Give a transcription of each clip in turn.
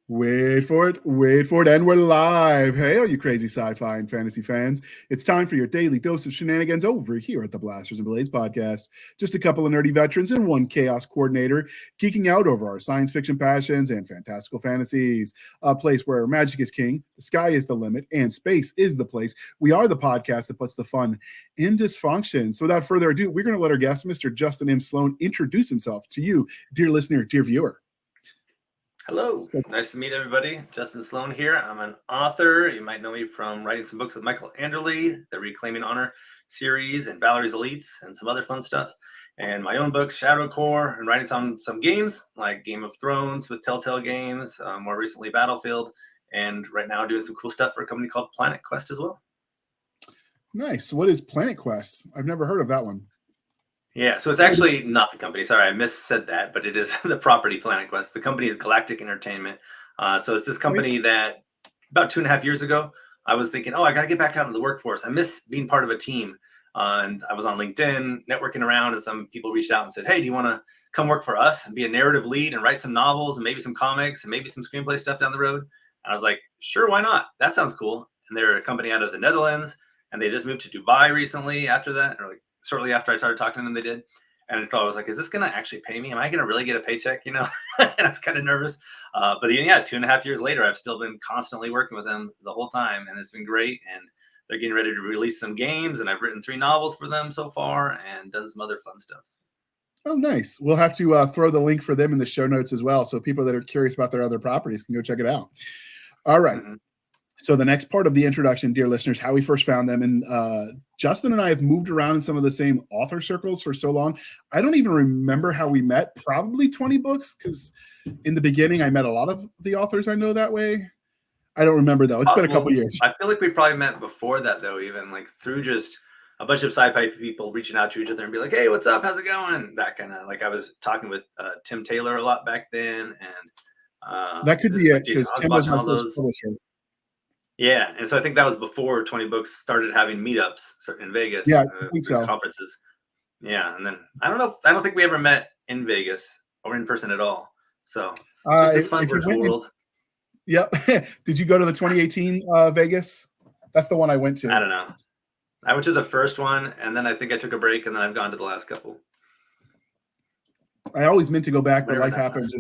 Wait for it, and we're live. Hey, all you crazy sci-fi and fantasy fans. It's time for your daily dose of shenanigans over here at the Blasters and Blades podcast. Just a couple of nerdy veterans and one chaos coordinator geeking out over our science fiction passions and fantastical fantasies. A place where magic is king, the sky is the limit, and space is the place. We are the podcast that puts the fun in dysfunction. So without further ado, we're going to let our guest, Mr. Justin M. Sloan, introduce himself to you, dear listener, dear viewer. Hello, nice to meet everybody. Justin Sloan here. I'm an author. You might know me from writing some books with Michael Handley, the Reclaiming Honor series, and Valerie's Elites, and some other fun stuff. And my own books, Shadow Core, and writing some games like Game of Thrones with Telltale Games, more recently Battlefield, and right now doing some cool stuff for a company called Planet Quest as well. Nice. What is Planet Quest? I've never heard of that one. Yeah, so it's actually not the company. Sorry, I missaid that, but it is the property Planet Quest. The company is Galactic Entertainment. So it's this company that about 2.5 years ago, I was thinking, I got to get back out into the workforce. I miss being part of a team. And I was on LinkedIn networking around, and some people reached out and said, hey, do you want to come work for us and be a narrative lead and write some novels and maybe some comics and maybe some screenplay stuff down the road? And I was like, sure, why not? That sounds cool. And they're a company out of the Netherlands, and they just moved to Dubai recently after that, or like shortly after I started talking to them, they did. And I was like, is this going to actually pay me? Am I going to really get a paycheck? And I was kind of nervous. But yeah, 2.5 years later, I've still been constantly working with them the whole time. And it's been great. And they're getting ready to release some games. And I've written 3 novels for them so far and done some other fun stuff. Oh, nice. We'll have to throw the link for them in the show notes as well. So people that are curious about their other properties can go check it out. All right. Mm-hmm. So the next part of the introduction, dear listeners, how we first found them. And Justin and I have moved around in some of the same author circles for so long. I don't even remember how we met, probably 20 books, because in the beginning, I met a lot of the authors I know that way. I don't remember, though. It's been a couple years. I feel like we probably met before that, though, even like through just a bunch of sci-fi people reaching out to each other and be like, hey, what's up? How's it going? That kind of like I was talking with Tim Taylor a lot back then. And that could be it, because Tim was my first publisher. Yeah, and so I think that was before 20 Books started having meetups in Vegas. Yeah, I think so. Conferences. Yeah, and then I don't think we ever met in Vegas or in person at all. So just this fun virtual world. Yep. Did you go to the 2018 Vegas? That's the one I went to. I don't know. I went to the first one, and then I think I took a break, and then I've gone to the last couple. I always meant to go back, but life happens,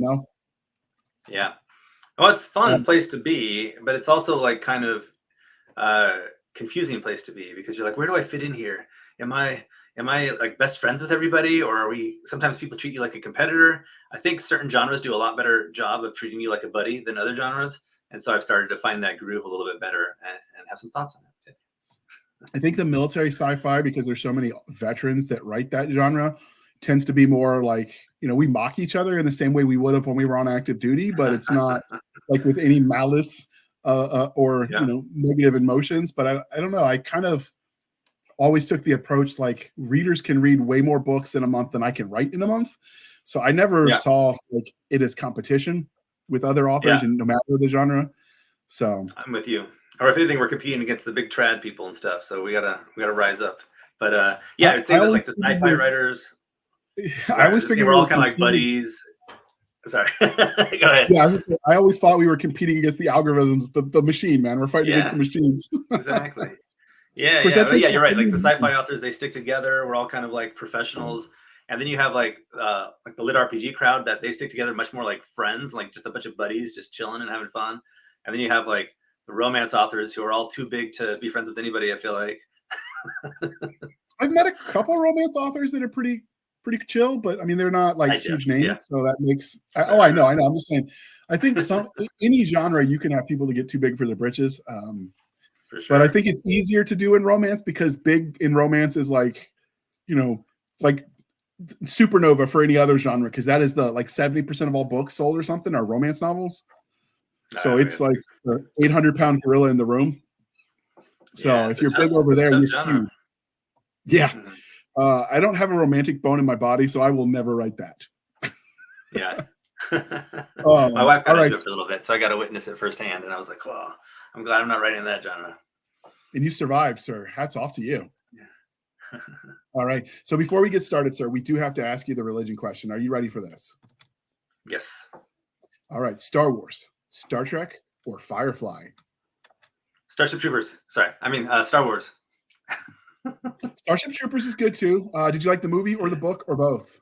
Yeah. Well, it's a fun place to be, but it's also like kind of confusing place to be because you're like, where do I fit in here? Am I like best friends with everybody, or are we? Sometimes people treat you like a competitor. I think certain genres do a lot better job of treating you like a buddy than other genres, and so I've started to find that groove a little bit better and have some thoughts on it. I think the military sci-fi, because there's so many veterans that write that genre, tends to be more like, we mock each other in the same way we would have when we were on active duty, but it's not like with any malice or negative emotions. But I don't know. I kind of always took the approach like readers can read way more books in a month than I can write in a month. So I never saw like it as competition with other authors, and no matter the genre. So I'm with you. Or if anything, we're competing against the big trad people and stuff. So we gotta rise up. But I'd say that like the sci-fi writers. I always figured we're all kind of like buddies. Sorry, go ahead. Yeah, I always thought we were competing against the algorithms, the machine, man. We're fighting against the machines. Exactly. Yeah, you're right. Like the sci-fi authors, they stick together. We're all kind of like professionals. And then you have like the lit RPG crowd that they stick together much more like friends, like just a bunch of buddies just chilling and having fun. And then you have like the romance authors who are all too big to be friends with anybody, I feel like. I've met a couple romance authors that are pretty chill, but I mean, they're not like huge names. So that makes, I know. I'm just saying, I think any genre, you can have people to get too big for their britches. For sure. But I think it's easier to do in romance because big in romance is like, like supernova for any other genre. Cause that is the like 70% of all books sold or something are romance novels. So it's like the 800-pound gorilla in the room. So if you're big over there, you're huge. Yeah. Mm-hmm. I don't have a romantic bone in my body, so I will never write that. Yeah. My wife got into it for a little bit, so I got to witness it firsthand. And I was like, well, I'm glad I'm not writing that genre. And you survived, sir. Hats off to you. Yeah. All right. So before we get started, sir, we do have to ask you the religion question. Are you ready for this? Yes. All right. Star Wars, Star Trek or Firefly? Starship Troopers. Sorry, I mean Star Wars. Starship Troopers is good too. Did you like the movie or the book or both?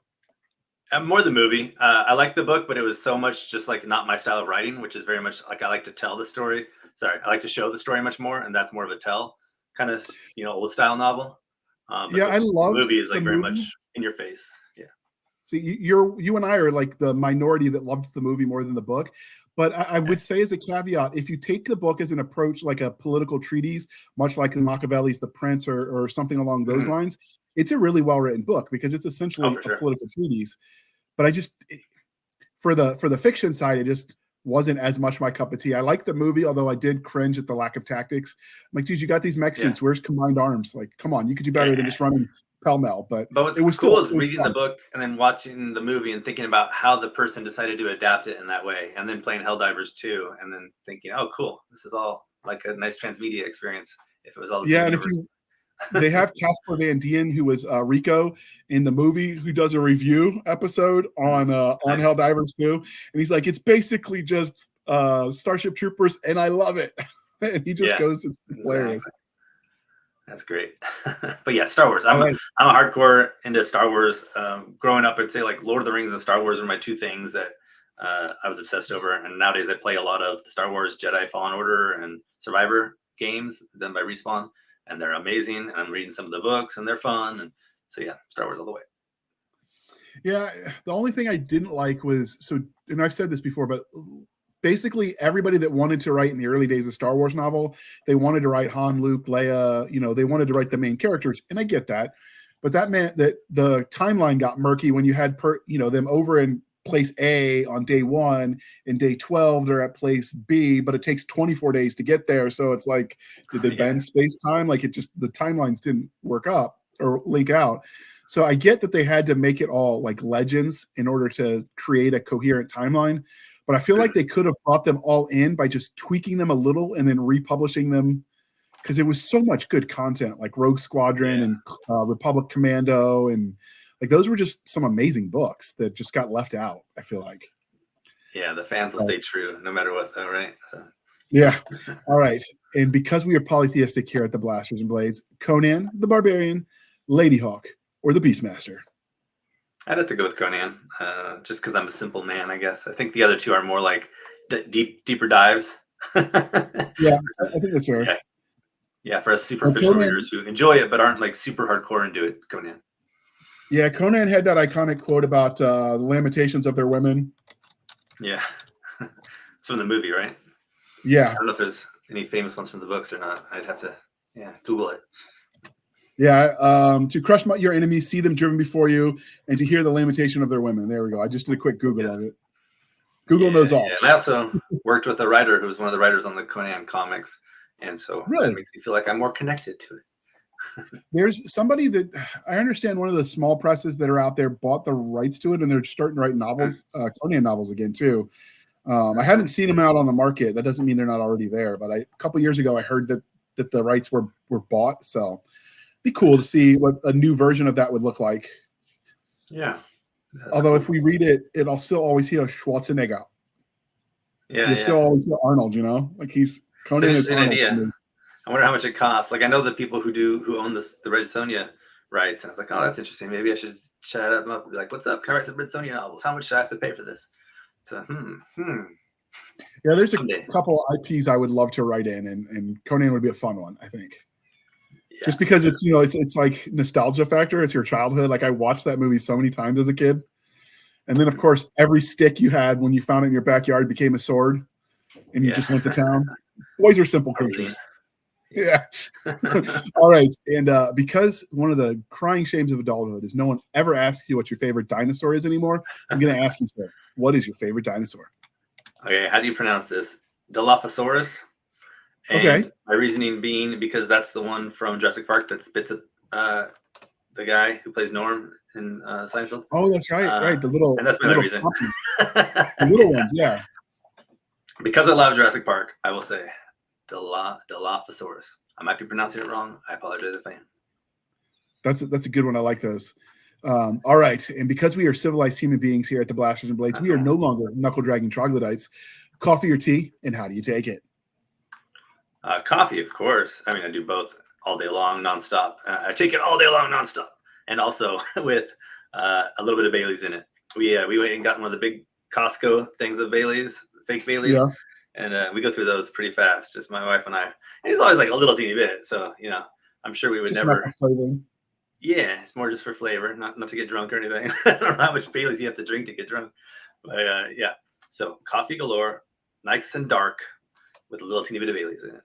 More the movie. I like the book, but it was so much just like not my style of writing, which is very much like I like to tell the story. Sorry, I like to show the story much more, and that's more of a tell kind of old style novel. But I loved the movie is the like very movie. much in your face. Yeah. So you and I are like the minority that loved the movie more than the book. But I would say as a caveat, if you take the book as an approach like a political treatise, much like Machiavelli's The Prince or something along those lines, it's a really well-written book because it's essentially a political treatise. But I just, for the fiction side, it just wasn't as much my cup of tea. I liked the movie, although I did cringe at the lack of tactics. I'm like, dude, you got these mech suits. Where's combined arms? Like, come on, you could do better than just running pell-mell. But what's cool is reading the book and then watching the movie and thinking about how the person decided to adapt it in that way, and then playing Helldivers 2, and then thinking, oh, cool, this is all like a nice transmedia experience. If it was all the same universe. They have Casper Van Dien, who was Rico in the movie, who does a review episode on Helldivers 2, and he's like, it's basically just Starship Troopers, and I love it. And he just goes, it's hilarious. That's great. But yeah, Star Wars. I'm a hardcore into Star Wars. Growing up, I'd say like Lord of the Rings and Star Wars were my two things that I was obsessed over. And nowadays I play a lot of the Star Wars Jedi Fallen Order and Survivor games done by Respawn. And they're amazing. And I'm reading some of the books and they're fun. And so yeah, Star Wars all the way. Yeah. The only thing I didn't like was, and I've said this before, but basically everybody that wanted to write in the early days of Star Wars novel, they wanted to write Han, Luke, Leia, they wanted to write the main characters. And I get that, but that meant that the timeline got murky when you had them over in place A on day 1 and day 12, they're at place B, but it takes 24 days to get there. So it's like, did they bend space time? Like the timelines didn't work up or link out. So I get that they had to make it all like legends in order to create a coherent timeline. But I feel like they could have brought them all in by just tweaking them a little and then republishing them, because it was so much good content, like Rogue Squadron and Republic Commando, and like those were just some amazing books that just got left out, I feel like. Yeah, the fans will stay true no matter what, though, right? So. Yeah. All right. And because we are polytheistic here at the Blasters and Blades, Conan the Barbarian, Ladyhawke, or the Beastmaster? I'd have to go with Conan, just because I'm a simple man, I guess. I think the other two are more like deeper dives. Yeah, I think that's fair. Yeah, for us superficial readers who enjoy it but aren't like super hardcore into it, Conan. Yeah, Conan had that iconic quote about the lamentations of their women. Yeah. It's from the movie, right? Yeah. I don't know if there's any famous ones from the books or not. I'd have to, Google it. Yeah, to crush your enemies, see them driven before you, and to hear the lamentation of their women. There we go. I just did a quick Google of it. Google knows all. Yeah. And I also worked with a writer who was one of the writers on the Conan comics, and so that makes me feel like I'm more connected to it. There's somebody that I understand, one of the small presses that are out there bought the rights to it, and they're starting to write novels, Conan novels again too. I haven't seen them out on the market. That doesn't mean they're not already there, but a couple years ago I heard that the rights were bought. So be cool to see what a new version of that would look like. Yeah. Although if we read it, I'll still always hear Schwarzenegger. Yeah. You'll still always hear Arnold, like he's Conan is Arnold. Idea. I wonder how much it costs. Like I know the people who own the Red Sonja rights, and I was like, oh, that's interesting. Maybe I should chat them up and be like, what's up? Can I write some Red Sonja novels? How much should I have to pay for this? So Yeah, there's a couple IPs I would love to write in, and Conan would be a fun one, I think. Yeah. Just because it's it's like nostalgia factor. It's your childhood. Like I watched that movie so many times as a kid, and then of course every stick you had when you found it in your backyard became a sword, and you just went to town. Boys are simple creatures. Yeah. All right, and because one of the crying shames of adulthood is no one ever asks you what your favorite dinosaur is anymore, I'm going to ask you, sir, what is your favorite dinosaur? Okay, how do you pronounce this? Dilophosaurus. And my reasoning being because that's the one from Jurassic Park that spits at the guy who plays Norm in Seinfeld. Oh, that's right, right. The little, and that's my other reason. The little ones, yeah. Because I love Jurassic Park, I will say Dilophosaurus. I might be pronouncing it wrong. I apologize if I am. That's a good one. I like those. All right, and because we are civilized human beings here at the Blasters and Blades, we are no longer knuckle dragging troglodytes, Coffee or tea, and how do you take it? Coffee, of course. I mean, I do both all day long, nonstop. I take it all day long, nonstop, and also with a little bit of Bailey's in it. We went and got one of the big Costco things of Bailey's, fake Bailey's, Yeah. and we go through those pretty fast. Just my wife and I. And it's always like a little teeny bit, so I'm sure we would Just never. enough for flavoring. Yeah, it's more just for flavor, not to get drunk or anything. I don't know how much Bailey's you have to drink to get drunk, but yeah. So coffee galore, nice and dark, with a little teeny bit of Bailey's in it.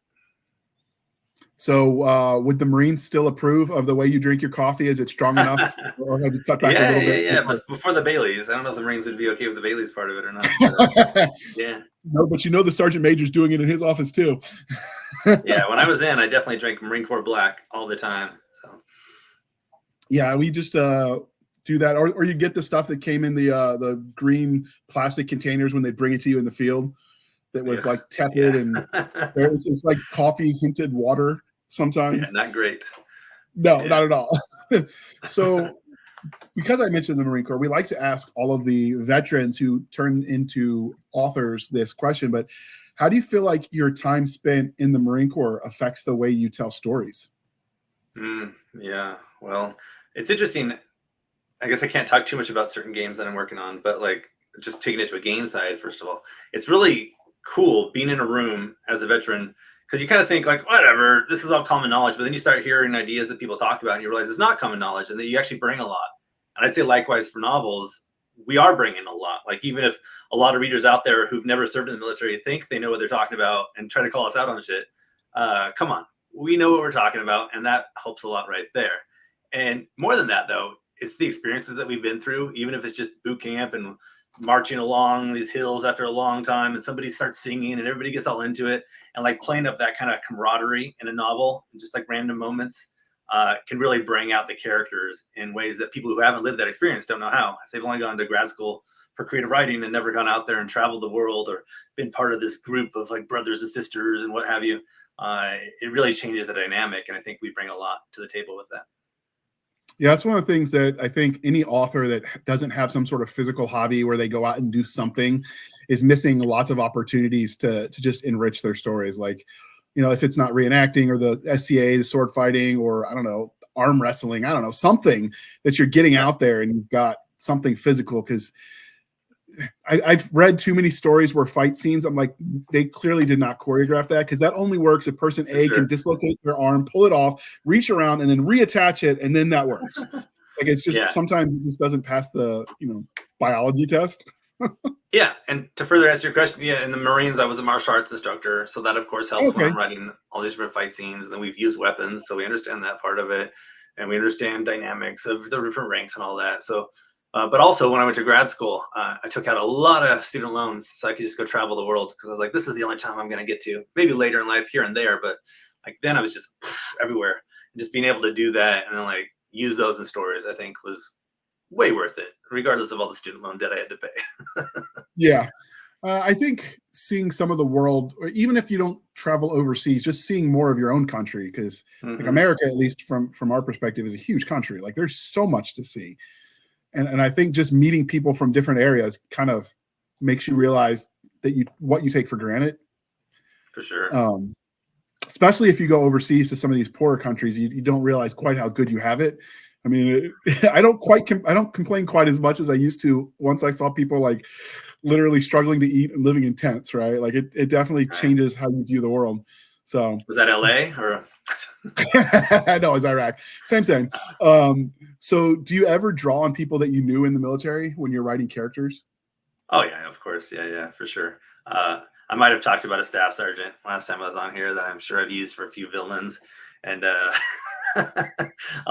So would the Marines still approve of the way you drink your coffee? Is it strong enough? Or have you cut back a little bit? Yeah. But before the Baileys, I don't know if the Marines would be okay with the Baileys part of it or not. Yeah. No, but the Sergeant Major's doing it in his office too. Yeah, when I was in, I definitely drank Marine Corps Black all the time. So. Yeah, we just do that, or you get the stuff that came in the green plastic containers when they bring it to you in the field. That was like tepid and it's like coffee hinted water sometimes. Yeah, not great. No, not at all. So because I mentioned the Marine Corps, we like to ask all of the veterans who turn into authors this question, but how do you feel like your time spent in the Marine Corps affects the way you tell stories? Yeah, well, it's interesting. I guess I can't talk too much about certain games that I'm working on, but like just taking it to a game side, first of all, it's really cool being in a room as a veteran, because you kind of think like, whatever, this is all common knowledge, but then you start hearing ideas that people talk about and you realize it's not common knowledge and that you actually bring a lot. And I'd say likewise for novels, we are bringing a lot. Like even if a lot of readers out there who've never served in the military think they know what they're talking about and try to call us out on shit, come on, we know what we're talking about, and that helps a lot right there. And more than that though, it's the experiences that we've been through, even if it's just boot camp and marching along these hills after a long time and somebody starts singing and everybody gets all into it, and like playing up that kind of camaraderie in a novel and just like random moments can really bring out the characters in ways that people who haven't lived that experience don't know how. If they've only gone to grad school for creative writing and never gone out there and traveled the world or been part of this group of like brothers and sisters and what have you, it really changes the dynamic, and I think we bring a lot to the table with that. Yeah, that's one of the things that I think any author that doesn't have some sort of physical hobby where they go out and do something is missing lots of opportunities to just enrich their stories. Like, if it's not reenacting or the SCA, the sword fighting, or I don't know, arm wrestling, I don't know, something that you're getting out there and you've got something physical. Because I've read too many stories where fight scenes, I'm like, they clearly did not choreograph that, because that only works if person A can dislocate their arm, pull it off, reach around, and then reattach it, and then that works. Like it's just sometimes it just doesn't pass the biology test. Yeah, and to further answer your question, in the Marines I was a martial arts instructor, so that of course helps when I'm writing all these different fight scenes. And then we've used weapons, so we understand that part of it, and we understand dynamics of the different ranks and all that. So but also when I went to grad school, I took out a lot of student loans so I could just go travel the world, because I was like, this is the only time I'm going to get to. Maybe later in life here and there, but like then I was just everywhere. And just being able to do that and then like use those in stories, I think was way worth it, regardless of all the student loan debt I had to pay. Yeah. I think seeing some of the world, or even if you don't travel overseas, just seeing more of your own country, because like America, at least from our perspective, is a huge country. Like there's so much to see. And I think just meeting people from different areas kind of makes you realize that what you take for granted. For sure. Especially if you go overseas to some of these poorer countries, you don't realize quite how good you have it. I mean, I don't complain quite as much as I used to once I saw people like literally struggling to eat and living in tents, right? Like it definitely changes how you view the world. So was that LA or? No, it's Iraq. Same. So do you ever draw on people that you knew in the military when you're writing characters? Oh yeah, of course. Yeah, for sure. I might have talked about a staff sergeant last time I was on here that I'm sure I've used for a few villains, and a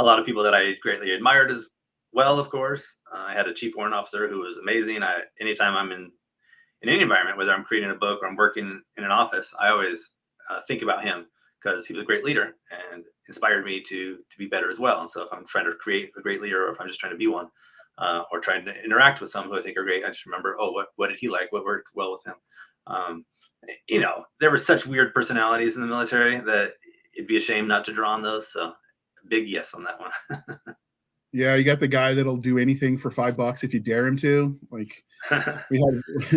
lot of people that I greatly admired as well, of course. I had a chief warrant officer who was amazing. Anytime I'm in any environment, whether I'm creating a book or I'm working in an office, I always think about him, because he was a great leader and inspired me to be better as well. And so if I'm trying to create a great leader, or if I'm just trying to be one, or trying to interact with some who I think are great, I just remember, what did he like? What worked well with him? There were such weird personalities in the military that it'd be a shame not to draw on those. So big yes on that one. Yeah, you got the guy that'll do anything for $5 if you dare him to. Like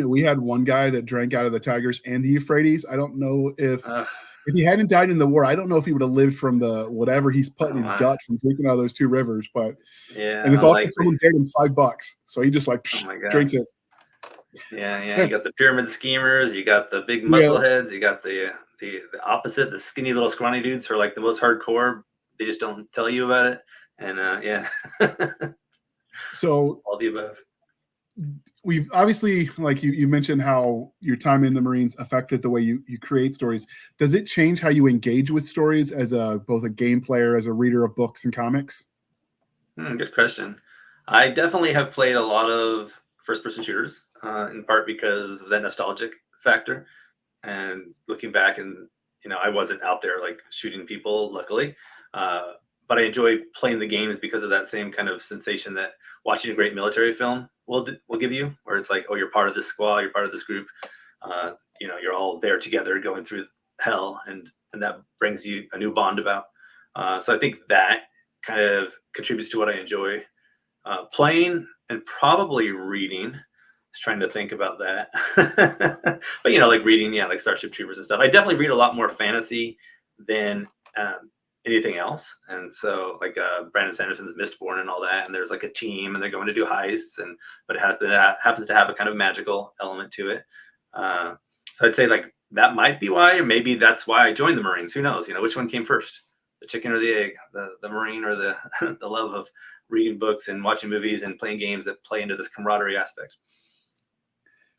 we had one guy that drank out of the Tigris and the Euphrates. I don't know if he hadn't died in the war, I don't know if he would have lived from the whatever he's put in his gut from drinking out of those two rivers. But and it's all because someone dared him $5, so he just like drinks it. Yeah. You got the pyramid schemers, you got the big muscle heads, you got the opposite, the skinny little scrawny dudes who are like the most hardcore. They just don't tell you about it. And so all the above. We've obviously, like you mentioned, how your time in the Marines affected the way you create stories. Does it change how you engage with stories as both a game player, as a reader of books and comics? Good question. I definitely have played a lot of first-person shooters, in part because of that nostalgic factor. And looking back, and I wasn't out there like shooting people, luckily. But I enjoy playing the games because of that same kind of sensation that watching a great military film will give you, where it's like, oh, you're part of this squad, you're part of this group. You're all there together going through hell, and that brings you a new bond about. So I think that kind of contributes to what I enjoy playing and probably reading. Just trying to think about that. But like reading, like Starship Troopers and stuff. I definitely read a lot more fantasy than anything else. And so like Brandon Sanderson's Mistborn and all that, and there's like a team and they're going to do heists, but it happens to have a kind of magical element to it. So I'd say like that might be why, or maybe that's why I joined the Marines. Who knows? Which one came first, the chicken or the egg, the Marine or the the love of reading books and watching movies and playing games that play into this camaraderie aspect.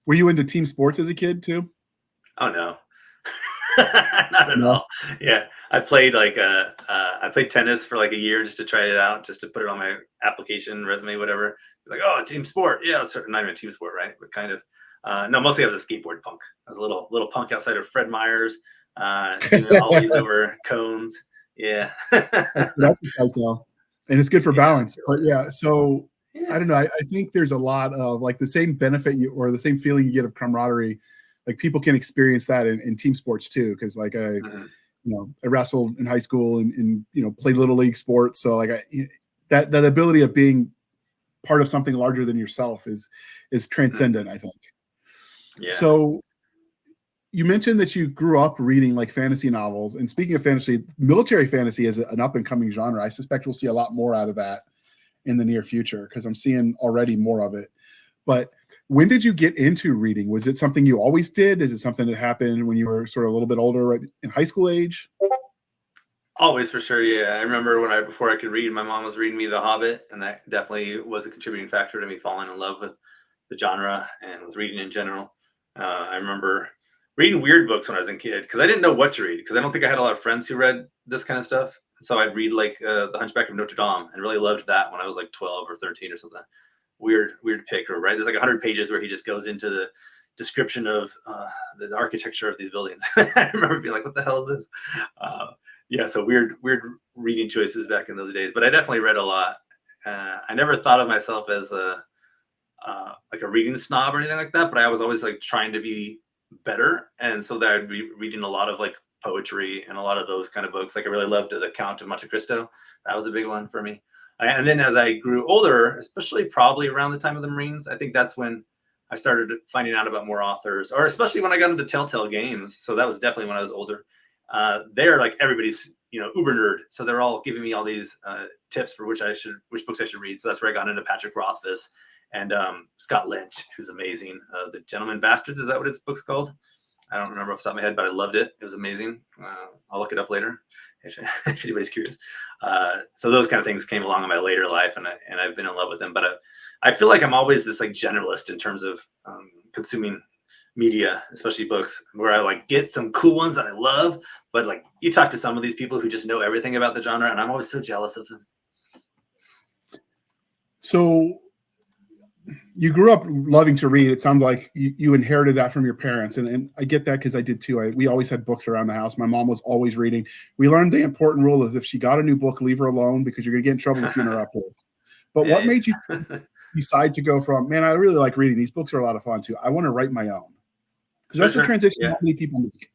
Were you into team sports as a kid too? Oh no. Not at all. Yeah, I played I played tennis for like a year just to try it out, just to put it on my application, resume, whatever. Like, oh, team sport. Yeah, it's not even a team sport, right? But kind of. No, mostly I was a skateboard punk. I was a little punk outside of Fred Meyer's, doing ollies over cones. Yeah. That's good exercise though, and it's good for balance. But so I don't know. I think there's a lot of like the same benefit or the same feeling you get of camaraderie. Like people can experience that in team sports too, because like I wrestled in high school and played little league sports. So like that ability of being part of something larger than yourself is transcendent, I think. Yeah. So you mentioned that you grew up reading like fantasy novels, and speaking of fantasy, military fantasy is an up and coming genre. I suspect we'll see a lot more out of that in the near future because I'm seeing already more of it. But when did you get into reading? Was it something you always did? Is it something that happened when you were sort of a little bit older, right in high school age? Always, for sure. Yeah, I remember before I could read, my mom was reading me The Hobbit, and that definitely was a contributing factor to me falling in love with the genre and with reading in general. I remember reading weird books when I was a kid because I didn't know what to read, because I don't think I had a lot of friends who read this kind of stuff. So I'd read like The Hunchback of Notre Dame and really loved that when I was like 12 or 13 or something. Weird pick, right? There's like 100 pages where he just goes into the description of the architecture of these buildings. I remember being like, what the hell is this? So weird reading choices back in those days. But I definitely read a lot. I never thought of myself as like a reading snob or anything like that, but I was always like trying to be better. And so that I'd be reading a lot of like poetry and a lot of those kind of books. Like I really loved The Count of Monte Cristo. That was a big one for me. And then as I grew older, especially probably around the time of the Marines, I think that's when I started finding out about more authors, or especially when I got into Telltale Games. So that was definitely when I was older. They're like everybody's, uber nerd. So they're all giving me all these tips for which books I should read. So that's where I got into Patrick Rothfuss and Scott Lynch, who's amazing. The Gentleman Bastards, is that what his book's called? I don't remember off the top of my head, but I loved it. It was amazing. I'll look it up later if anybody's curious. So those kind of things came along in my later life, and I've been in love with them. But I feel like I'm always this like generalist in terms of consuming media, especially books, where I like get some cool ones that I love. But like you talk to some of these people who just know everything about the genre, and I'm always so jealous of them. So you grew up loving to read. It sounds like you inherited that from your parents. And I get that because I did too. We always had books around the house. My mom was always reading. We learned the important rule is if she got a new book, leave her alone because you're going to get in trouble if you interrupt her. But what made you decide to go from, man, I really like reading. These books are a lot of fun too. I want to write my own. Because that's the transition that many people make.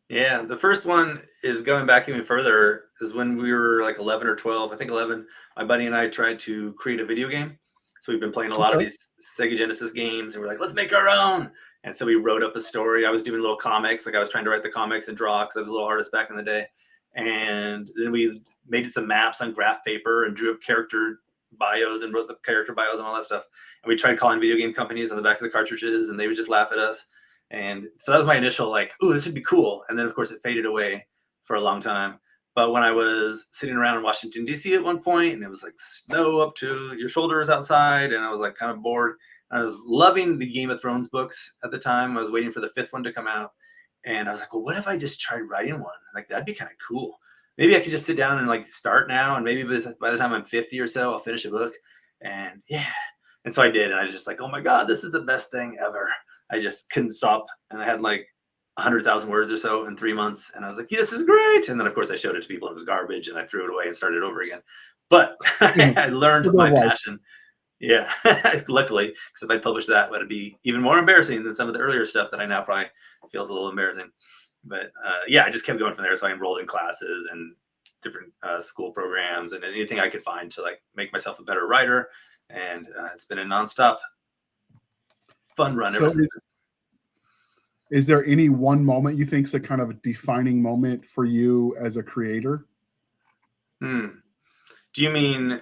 Yeah, the first one is going back even further is when we were like 11 or 12, I think 11. My buddy and I tried to create a video game. So we've been playing a lot of Okay. these Sega Genesis games and we're like, let's make our own. And so we wrote up a story. I was doing little comics, like I was trying to write the comics and draw because I was a little artist back in the day. And then we made some maps on graph paper and drew up character bios and wrote the character bios and all that stuff. And we tried calling video game companies on the back of the cartridges and they would just laugh at us. And so that was my initial like, "Ooh, this would be cool." And then of course it faded away for a long time. But when I was sitting around in Washington D.C. at one point, and it was like snow up to your shoulders outside, and I was like kind of bored. I was loving the Game of Thrones books at the time. I was waiting for the 5th one to come out, and I was like, "Well, what if I just tried writing one? Like that'd be kind of cool. Maybe I could just sit down and like start now, and maybe by the time I'm 50 or so, I'll finish a book." And yeah, and so I did, and I was just like, "Oh my god, this is the best thing ever." I just couldn't stop, and I had like 100,000 words or so in 3 months, and I was like, "This is great!" And then, of course, I showed it to people, and it was garbage, and I threw it away and started over again. But I learned my passion. Yeah, luckily, because if I published that, would be even more embarrassing than some of the earlier stuff that I now probably feels a little embarrassing. But yeah, I just kept going from there. So I enrolled in classes and different school programs and anything I could find to like make myself a better writer. And it's been a nonstop fun run ever since. Is there any one moment you think is a kind of a defining moment for you as a creator? Do you mean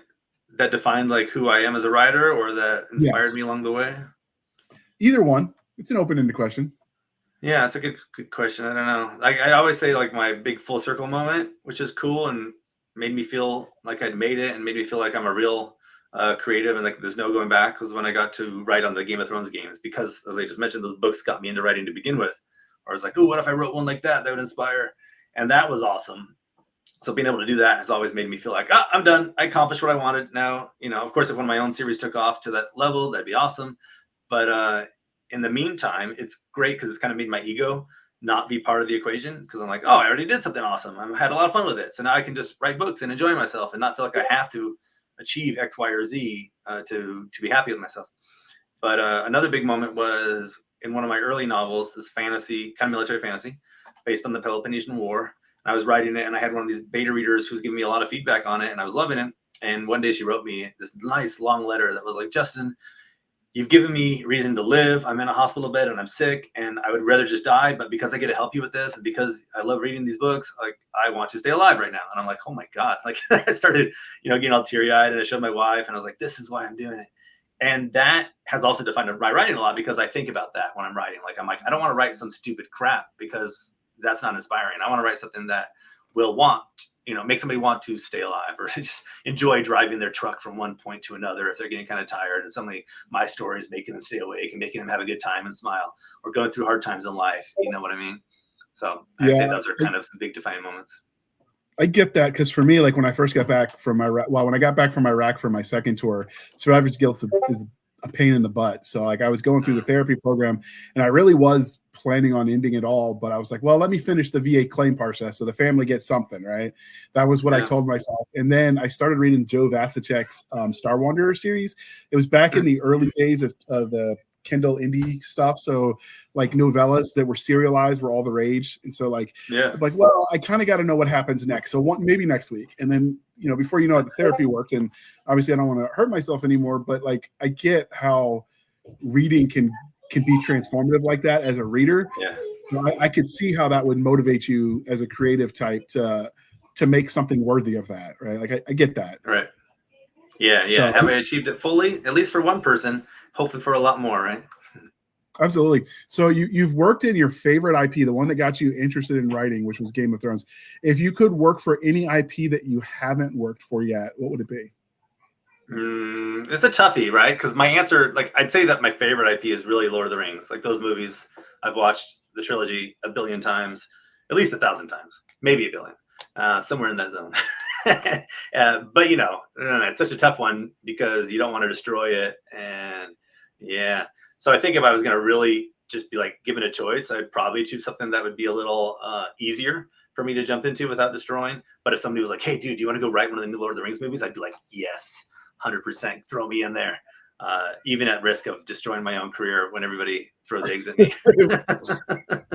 that defined like who I am as a writer or that inspired me along the way? Either one. It's an open-ended question. Yeah, it's a good question. I don't know. Like I always say like my big full circle moment, which is cool and made me feel like I'd made it and made me feel like I'm a real creative and like there's no going back, was when I got to write on the Game of Thrones games, because as I just mentioned, those books got me into writing to begin with. Or I was like, oh, what if I wrote one like that? That would inspire. And that was awesome. So being able to do that has always made me feel like, I'm done. I accomplished what I wanted. Now, of course, if one of my own series took off to that level, that'd be awesome. But in the meantime, it's great because it's kind of made my ego not be part of the equation, because I'm like, oh, I already did something awesome. I had a lot of fun with it. So now I can just write books and enjoy myself and not feel like I have to achieve X, Y, or Z to be happy with myself. But another big moment was in one of my early novels, this fantasy, kind of military fantasy, based on the Peloponnesian War. I was writing it, and I had one of these beta readers who was giving me a lot of feedback on it, and I was loving it. And one day she wrote me this nice long letter that was like, Justin, you've given me reason to live. I'm in a hospital bed and I'm sick and I would rather just die. But because I get to help you with this and because I love reading these books, like I want to stay alive right now. And I'm like, oh my God. Like I started, getting all teary eyed, and I showed my wife and I was like, this is why I'm doing it. And that has also defined my writing a lot, because I think about that when I'm writing. Like, I'm like, I don't want to write some stupid crap because that's not inspiring. I want to write something that will make somebody want to stay alive or just enjoy driving their truck from one point to another if they're getting kind of tired, and suddenly my story is making them stay awake and making them have a good time and smile, or going through hard times in life. You know what I mean? So I'd say those are kind of some big defining moments. I get that, because for me, like when I first got back from when I got back from Iraq for my second tour, survivor's guilt is a pain in the butt. So like I was going through the therapy program, and I really was planning on ending it all, but I was like, well, let me finish the VA claim process so the family gets something, right? That was what I told myself. And then I started reading Joe Vasicek's Star Wanderer series. It was back in the early days of the Kindle indie stuff. So like novellas that were serialized were all the rage. And so like, I'm like, well, I kind of got to know what happens next. So maybe next week. And then, before you know it, the therapy worked. And obviously I don't want to hurt myself anymore, but like, I get how reading can be transformative like that as a reader. So I could see how that would motivate you as a creative type to make something worthy of that. Right. Like I get that. Right. Yeah. So, have I achieved it fully? At least for one person, hopefully for a lot more, right? Absolutely. So you've worked in your favorite IP, the one that got you interested in writing, which was Game of Thrones. If you could work for any IP that you haven't worked for yet, what would it be? It's a toughie, right? Because my answer, like, I'd say that my favorite IP is really Lord of the Rings. Like those movies, I've watched the trilogy 1 billion times, at least 1,000 times, maybe 1 billion, somewhere in that zone. But it's such a tough one because you don't want to destroy it. And so I think if I was going to really just be like given a choice, I'd probably choose something that would be a little easier for me to jump into without destroying. But if somebody was like, hey, dude, do you want to go write one of the new Lord of the Rings movies? I'd be like, yes, 100%, throw me in there. Even at risk of destroying my own career when everybody throws eggs at me.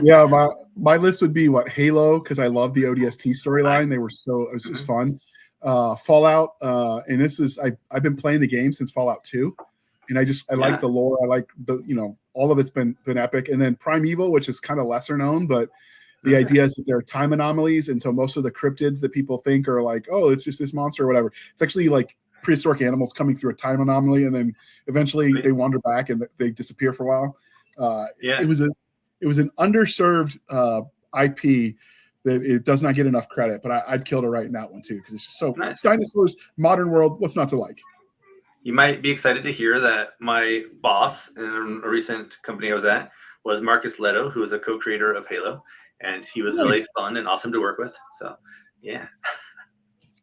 Yeah, my list would be Halo, because I love the ODST storyline. They were it was just fun. Fallout, and this was I've been playing the game since Fallout 2, and I like the lore. I like all of it's been epic. And then Primeval, which is kind of lesser known, but the idea is that there are time anomalies, and so most of the cryptids that people think are like, oh, it's just this monster or whatever, it's actually like prehistoric animals coming through a time anomaly, and then eventually they wander back and they disappear for a while. It was an underserved IP that it does not get enough credit, but I'd kill to write in that one too, because it's just so nice. Dinosaurs, modern world, what's not to like? You might be excited to hear that my boss in a recent company I was at was Marcus Leto, who is a co-creator of Halo, and he was really fun and awesome to work with. So, yeah.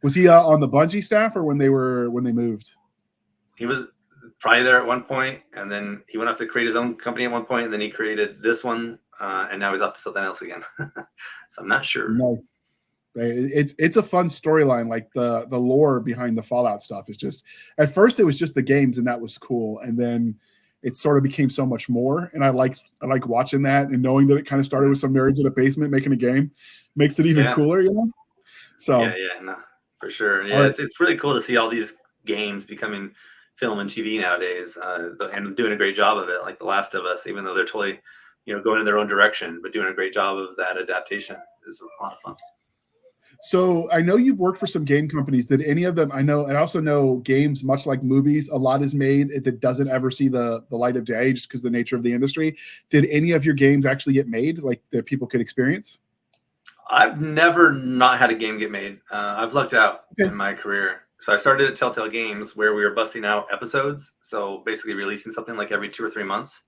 Was he on the Bungie staff, or when they moved? He was probably there at one point, and then he went off to create his own company at one point, and then he created this one, and now he's off to something else again. So I'm not sure. Nice. It's a fun storyline. Like the lore behind the Fallout stuff is just, at first it was just the games, and that was cool, and then it sort of became so much more. And I like watching that and knowing that it kind of started with some nerds in a basement making a game makes it even cooler, So no, for sure. Yeah, it's really cool to see all these games becoming film and TV nowadays, and doing a great job of it. Like The Last of Us, even though they're totally, going in their own direction, but doing a great job of that adaptation is a lot of fun. So I know you've worked for some game companies. Did any of them? I also know games, much like movies, a lot is made that doesn't ever see the light of day just because of the nature of the industry. Did any of your games actually get made, like that people could experience? I've never not had a game get made. I've lucked out in my career. So I started at Telltale Games, where we were busting out episodes. So basically releasing something like every 2 or 3 months.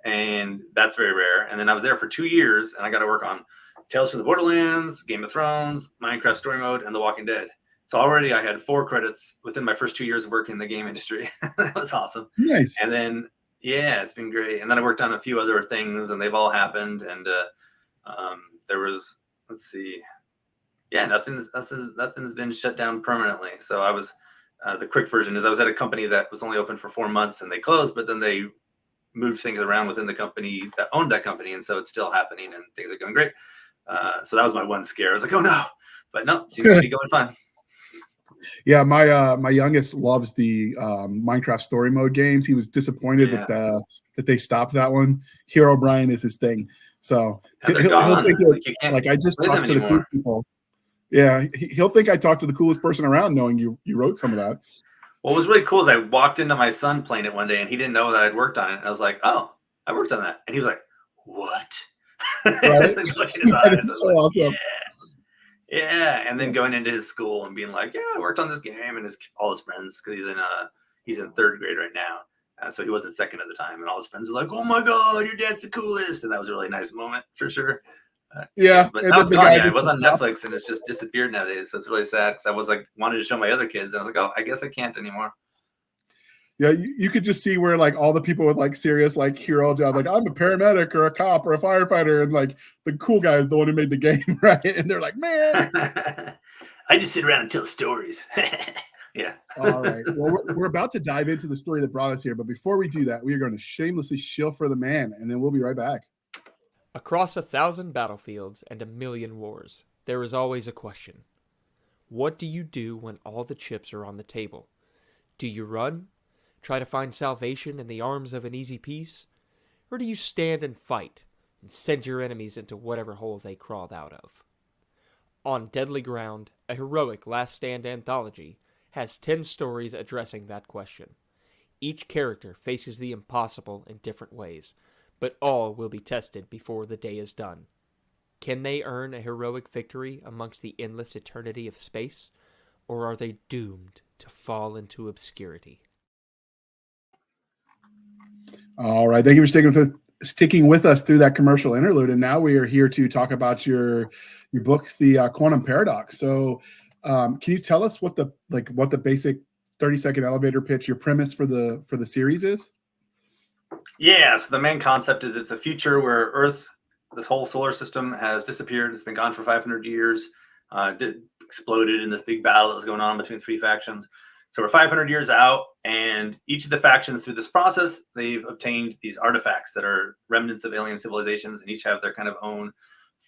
And that's very rare. And then I was there for 2 years, and I got to work on Tales from the Borderlands, Game of Thrones, Minecraft Story Mode, and The Walking Dead. So already I had 4 credits within my first 2 years of working in the game industry. That was awesome. Nice. And then, it's been great. And then I worked on a few other things, and they've all happened. And there was, let's see, nothing's been shut down permanently. So I was, the quick version is I was at a company that was only open for 4 months, and they closed, but then they moved things around within the company that owned that company. And so it's still happening, and things are going great. So that was my one scare. I was like, oh no, but no, seems to be going fine. Yeah, my youngest loves the Minecraft story mode games. He was disappointed that they stopped that one. Hero Brian is his thing, so he'll think like I just talked to the cool people. Yeah, he'll think I talked to the coolest person around, knowing you wrote some of that. What was really cool is I walked into my son playing it one day, and he didn't know that I'd worked on it. And I was like, oh, I worked on that, and he was like, what? Right? That is so awesome. Yeah, and then going into his school and being like, I worked on this game, and all his friends, because he's in 3rd grade right now, so he wasn't 2nd at the time, and all his friends were like, oh my god, your dad's the coolest, and that was a really nice moment for sure. But now it's gone. It was on Netflix, and it's just disappeared nowadays, so it's really sad, because I was like wanted to show my other kids, and I was like, oh, I guess I can't anymore. Yeah, you could just see where like all the people with like serious like hero job, like I'm a paramedic or a cop or a firefighter, and like the cool guy is the one who made the game, right? And they're like, man, I just sit around and tell stories. Yeah. All right. Well, we're about to dive into the story that brought us here, but before we do that, we are going to shamelessly shill for the man, and then we'll be right back. Across 1,000 battlefields and 1,000,000 wars, there is always a question. What do you do when all the chips are on the table? Do you run? Try to find salvation in the arms of an easy peace? Or do you stand and fight and send your enemies into whatever hole they crawled out of? On Deadly Ground, a heroic Last Stand anthology, has 10 stories addressing that question. Each character faces the impossible in different ways, but all will be tested before the day is done. Can they earn a heroic victory amongst the endless eternity of space, or are they doomed to fall into obscurity? All right. Thank you for sticking with us through that commercial interlude. And now we are here to talk about your book, The Quantum Paradox. So can you tell us what the basic 30-second elevator pitch, your premise for the series is? Yeah. So the main concept is it's a future where Earth, this whole solar system, has disappeared. It's been gone for 500 years. Exploded in this big battle that was going on between 3 factions. So we're 500 years out, and each of the factions through this process, they've obtained these artifacts that are remnants of alien civilizations, and each have their kind of own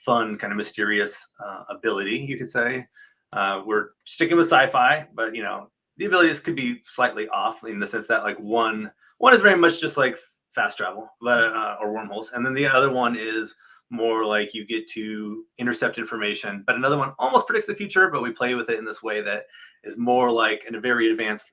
fun, kind of mysterious ability, you could say. We're sticking with sci-fi, but the abilities could be slightly off in the sense that like one is very much just like fast travel, but or wormholes, and then the other one is more like you get to intercept information, but another one almost predicts the future, but we play with it in this way that is more like in a very advanced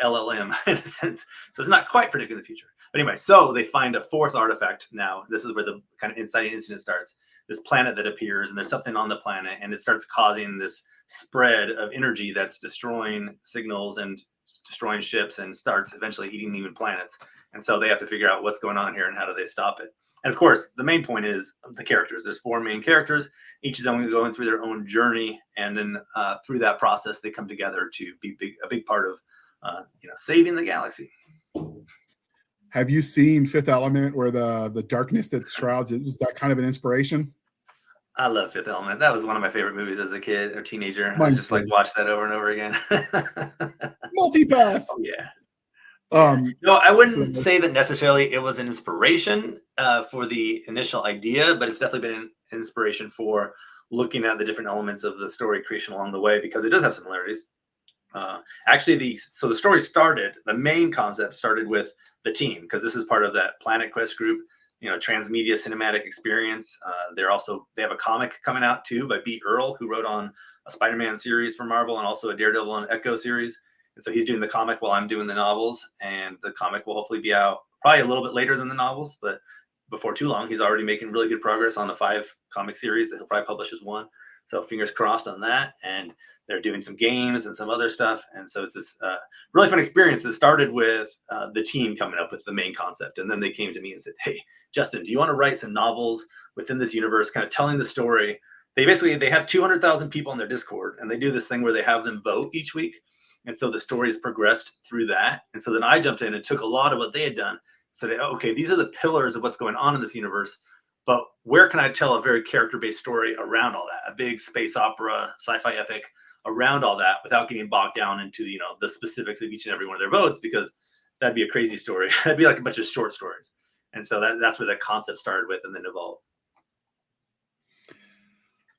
LLM in a sense. So it's not quite predicting the future. But anyway, so they find a fourth artifact now. This is where the kind of inciting incident starts. This planet that appears, and there's something on the planet, and it starts causing this spread of energy that's destroying signals and destroying ships, and starts eventually eating even planets. And so they have to figure out what's going on here and how do they stop it. And of course, the main point is the characters. There's 4 main characters. Each of them going through their own journey, and then through that process, they come together to be a big part of saving the galaxy. Have you seen Fifth Element, where the darkness that shrouds it? Was that kind of an inspiration? I love Fifth Element. That was one of my favorite movies as a kid or teenager. I just like watched that over and over again. Multipass. Oh, yeah. No, I wouldn't say that necessarily it was an inspiration for the initial idea, but it's definitely been an inspiration for looking at the different elements of the story creation along the way, because it does have similarities. Actually, the story started, the main concept started with the team, because this is part of that Planet Quest group, transmedia cinematic experience. They have a comic coming out too by B. Earl, who wrote on a Spider-Man series for Marvel and also a Daredevil and Echo series. And so he's doing the comic while I'm doing the novels, and the comic will hopefully be out probably a little bit later than the novels, but before too long. He's already making really good progress on the 5 comic series that he'll probably publish as one. So fingers crossed on that. And they're doing some games and some other stuff. And so it's this really fun experience that started with the team coming up with the main concept. And then they came to me and said, hey, Justin, do you want to write some novels within this universe, kind of telling the story? They have 200,000 people on their Discord, and they do this thing where they have them vote each week. And so the story has progressed through that. And so then I jumped in and took a lot of what they had done, said, okay, these are the pillars of what's going on in this universe, but where can I tell a very character-based story around all that? A big space opera, sci-fi epic around all that, without getting bogged down into, the specifics of each and every one of their votes, because that'd be a crazy story. That'd be like a bunch of short stories. And so that's where the concept started with and then evolved.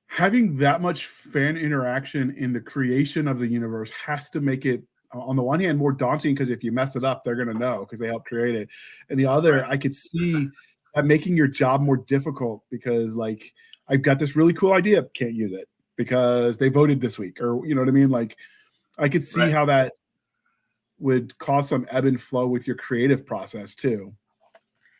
Having that much fan interaction in the creation of the universe has to make it, on the one hand, more daunting, because if you mess it up, they're going to know because they helped create it. And the other, right, I could see that making your job more difficult, because like, I've got this really cool idea, can't use it because they voted this week, or you know what I mean? Like, I could see how that would cause some ebb and flow with your creative process too.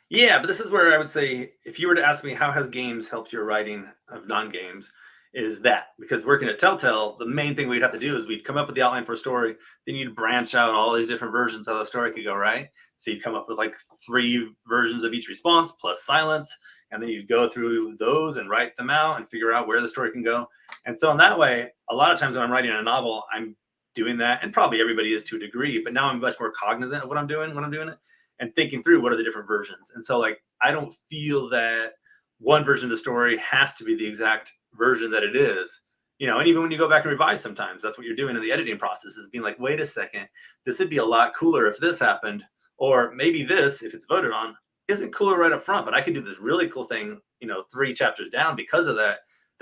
Yeah, but this is where I would say, if you were to ask me how has games helped your writing of non-games, is that because working at Telltale, the main thing we'd have to do is we'd come up with the outline for a story, then you'd branch out all these different versions of the story could go, right? So you'd come up with like 3 versions of each response plus silence, and then you'd go through those and write them out and figure out where the story can go. And so in that way, a lot of times when I'm writing a novel, I'm doing that, and probably everybody is to a degree, but now I'm much more cognizant of what I'm doing when I'm doing it, and thinking through what are the different versions. And so like, I don't feel that one version of the story has to be the exact version that it is, and even when you go back and revise, sometimes that's what you're doing in the editing process, is being like, wait a second, this would be a lot cooler if this happened, or maybe this, if it's voted on, isn't cooler right up front, but I could do this really cool thing, 3 chapters down because of that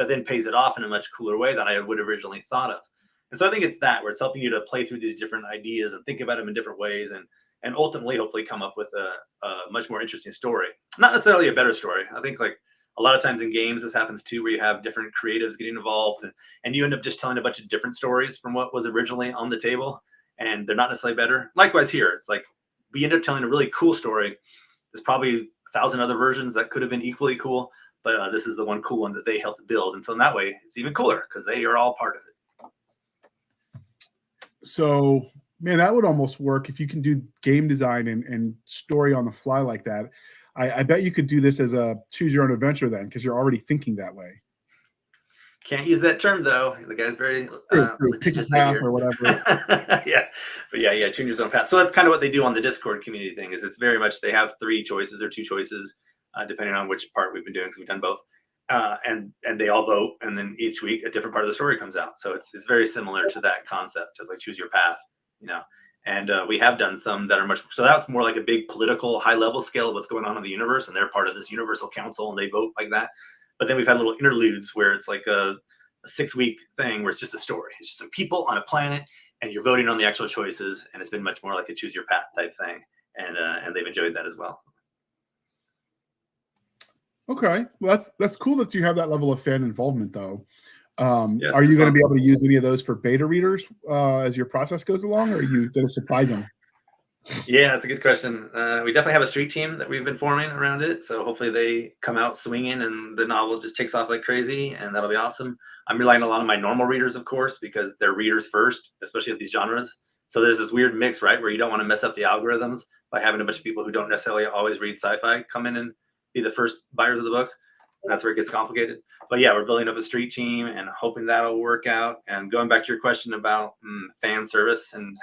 then pays it off in a much cooler way than I would have originally thought of. And so I think it's that, where it's helping you to play through these different ideas and think about them in different ways, and ultimately hopefully come up with a much more interesting story. Not necessarily a better story. I think like a lot of times in games, this happens too, where you have different creatives getting involved, and you end up just telling a bunch of different stories from what was originally on the table, and they're not necessarily better. Likewise here, it's like we end up telling a really cool story. There's probably 1,000 other versions that could have been equally cool, but this is the one cool one that they helped build. And so in that way, it's even cooler because they are all part of it. So, man, that would almost work if you can do game design and story on the fly like that. I bet you could do this as a choose your own adventure then, because you're already thinking that way. Can't use that term though. The guy's very litigious path or whatever. Yeah, but yeah, choose your own path. So that's kind of what they do on the Discord community thing. Is it's very much they have 3 choices or 2 choices, depending on which part we've been doing, because we've done both, and they all vote, and then each week a different part of the story comes out. So it's very similar to that concept of like choose your path, And we have done some that are much, so that's more like a big political high level scale of what's going on in the universe, and they're part of this universal council and they vote like that. But then we've had little interludes where it's like a 6-week thing where it's just a story. It's just some people on a planet, and you're voting on the actual choices, and it's been much more like a choose your path type thing, and they've enjoyed that as well. Okay, well that's cool that you have that level of fan involvement, though. Yeah, are you going to be able to use any of those for beta readers as your process goes along, or are you going to surprise them? Yeah, that's a good question. We definitely have a street team that we've been forming around it. So hopefully they come out swinging and the novel just takes off like crazy, and that'll be awesome. I'm relying a lot on my normal readers, of course, because they're readers first, especially of these genres. So there's this weird mix, right, where you don't want to mess up the algorithms by having a bunch of people who don't necessarily always read sci-fi come in and be the first buyers of the book. And that's where it gets complicated. But yeah, we're building up a street team and hoping that'll work out. And going back to your question about fan service, and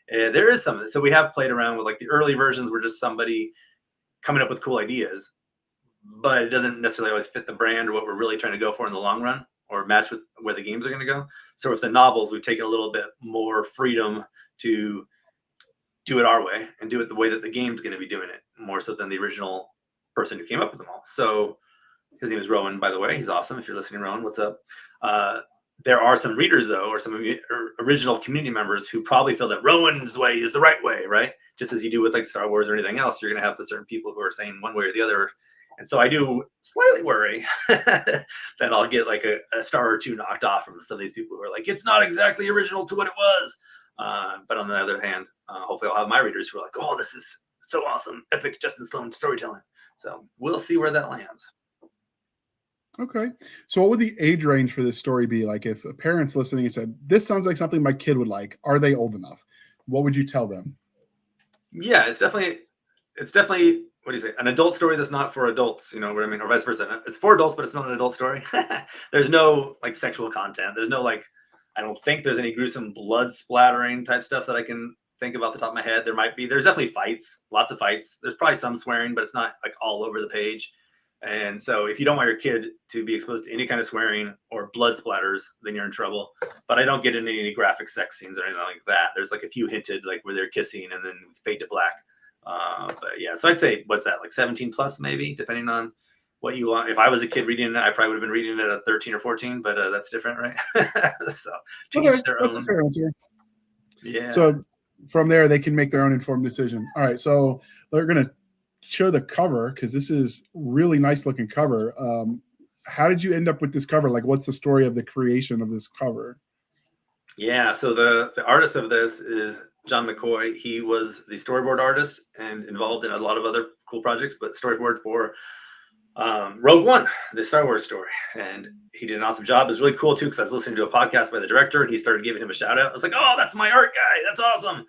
there is some. So we have played around with like the early versions were just somebody coming up with cool ideas, but it doesn't necessarily always fit the brand or what we're really trying to go for in the long run or match with where the games are going to go. So with the novels, we've taken a little bit more freedom to do it our way and do it the way that the game's going to be doing it, more so than the original person who came up with them all. So his name is Rowan, by the way. He's awesome. If you're listening, Rowan, what's up? There are some readers, though, or some original community members who probably feel that Rowan's way is the right way, right? Just as you do with like Star Wars or anything else, you're going to have the certain people who are saying one way or the other. And so I do slightly worry that I'll get like a star or two knocked off from some of these people who are like, it's not exactly original to what it was. But on the other hand, hopefully I'll have my readers who are like, oh, this is so awesome. Epic Justin Sloan storytelling. So we'll see where that lands. Okay. So what would the age range for this story be? Like if a parent's listening and said, this sounds like something my kid would like, are they old enough? What would you tell them? Yeah, it's definitely, what do you say? An adult story that's not for adults, you know what I mean? Or vice versa. It's for adults, but it's not an adult story. There's no like sexual content. There's no like, I don't think there's any gruesome blood splattering type stuff that I can think about the top of my head. There might be, there's definitely fights, lots of fights. There's probably some swearing, but it's not like all over the page. And so if you don't want your kid to be exposed to any kind of swearing or blood splatters, then you're in trouble. But I don't get into any graphic sex scenes or anything like that. There's like a few hinted, like where they're kissing and then fade to black. But yeah, so I'd say, what's that, like 17 plus maybe, depending on what you want. If I was a kid reading it, I probably would have been reading it at 13 or 14, but that's different, right? So to each their that's own. A fair answer. Yeah. So from there, they can make their own informed decision. All right. So they're going to show the cover because this is really nice looking cover. How did you end up with this cover? Like, what's the story of the creation of this cover? Yeah, so the artist of this is John McCoy. He was the storyboard artist and involved in a lot of other cool projects, but storyboard for Rogue One, the Star Wars story. And he did an awesome job. It was really cool too, because I was listening to a podcast by the director and he started giving him a shout out. I was like, oh, that's my art guy. That's awesome.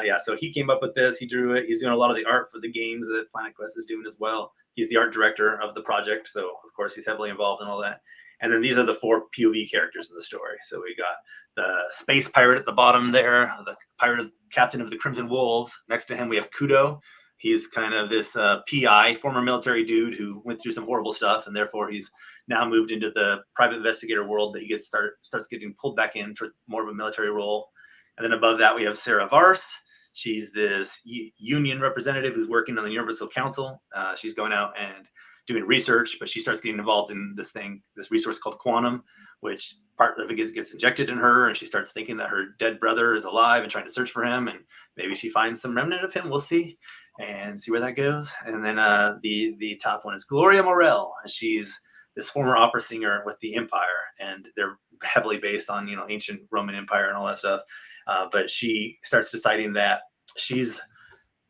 Yeah, so he came up with this. He drew it. He's doing a lot of the art for the games that Planet Quest is doing as well. He's the art director of the project. So, of course, he's heavily involved in all that. And then these are the 4 POV characters in the story. So we got the space pirate at the bottom there, the pirate captain of the Crimson Wolves. Next to him, we have Kudo. He's kind of this PI, former military dude who went through some horrible stuff. And therefore, he's now moved into the private investigator world, but he starts getting pulled back in for more of a military role. And then above that, we have Sarah Vars. She's this union representative who's working on the Universal Council. She's going out and doing research, but she starts getting involved in this resource called Quantum, which part of it gets injected in her, and she starts thinking that her dead brother is alive and trying to search for him, and maybe she finds some remnant of him. We'll see, and see where that goes. And then the top one is Gloria Morel. She's this former opera singer with the Empire, and they're heavily based on ancient Roman Empire and all that stuff. But she starts deciding that she's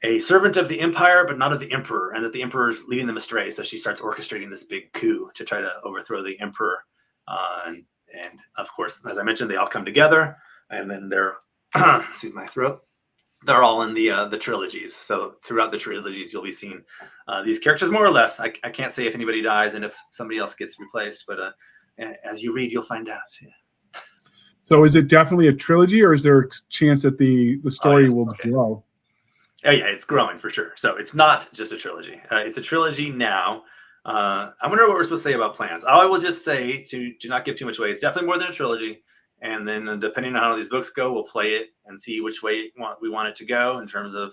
a servant of the Empire, but not of the Emperor, and that the Emperor is leading them astray. So she starts orchestrating this big coup to try to overthrow the Emperor. And of course, as I mentioned, they all come together, and then they're excuse my throat. They're all in the trilogies. So throughout the trilogies, you'll be seeing these characters more or less. I can't say if anybody dies and if somebody else gets replaced, but as you read, you'll find out. Yeah. So is it definitely a trilogy, or is there a chance that the story will grow? Oh, yeah, it's growing for sure. So it's not just a trilogy. It's a trilogy now. I wonder what we're supposed to say about plans. I will just say, to not give too much away, it's definitely more than a trilogy. And then depending on how these books go, we'll play it and see which way we want it to go in terms of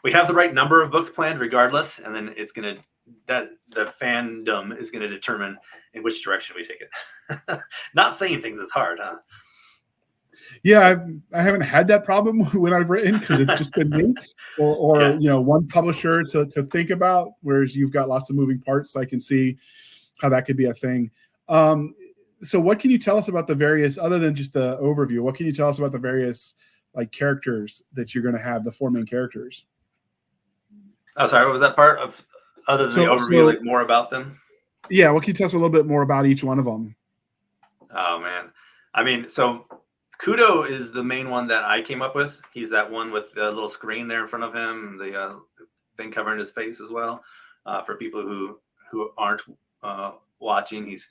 we have the right number of books planned regardless. And then it's going to that the fandom is going to determine in which direction we take it. Not saying things is hard, huh? Yeah, I haven't had that problem when I've written, because it's just been me or one publisher to think about, whereas you've got lots of moving parts. So I can see how that could be a thing. So what can you tell us about the various, other than just the overview, what can you tell us about the various like characters that you're going to have, the 4 main characters? Oh, sorry, what was that part of, other than the overview, like more about them? Yeah, what can you tell us a little bit more about each one of them? Oh man, I mean, so Kudo is the main one that I came up with. He's that one with the little screen there in front of him, the thing covering his face as well. For people who aren't watching, he's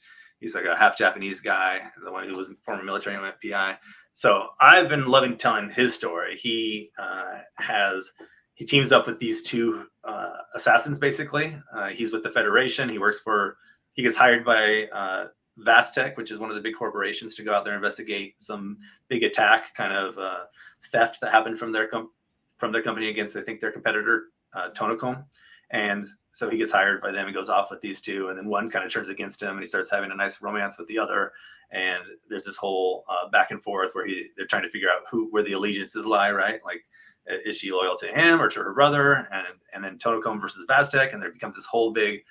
like a half Japanese guy, the one who was former military and FBI. So I've been loving telling his story. He teams up with these 2 assassins, basically. He's with the Federation. He gets hired by Vastec, which is one of the big corporations, to go out there and investigate some big attack, kind of theft that happened from their company against, I think, their competitor, Tonocom. And so he gets hired by them and goes off with these 2, and then one kind of turns against him, and he starts having a nice romance with the other. And there's this whole back and forth where they're trying to figure out where the allegiances lie, right? Like, is she loyal to him or to her brother? And then Tonocom versus Vastec, and there becomes this whole big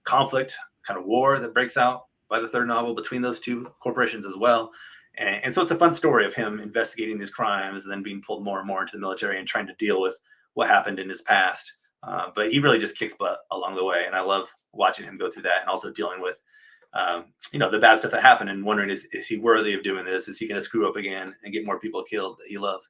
conflict, kind of war that breaks out by the 3rd novel between those 2 corporations as well. And so it's a fun story of him investigating these crimes and then being pulled more and more into the military and trying to deal with what happened in his past. But he really just kicks butt along the way. And I love watching him go through that, and also dealing with, the bad stuff that happened, and wondering, is he worthy of doing this? Is he going to screw up again and get more people killed that he loves?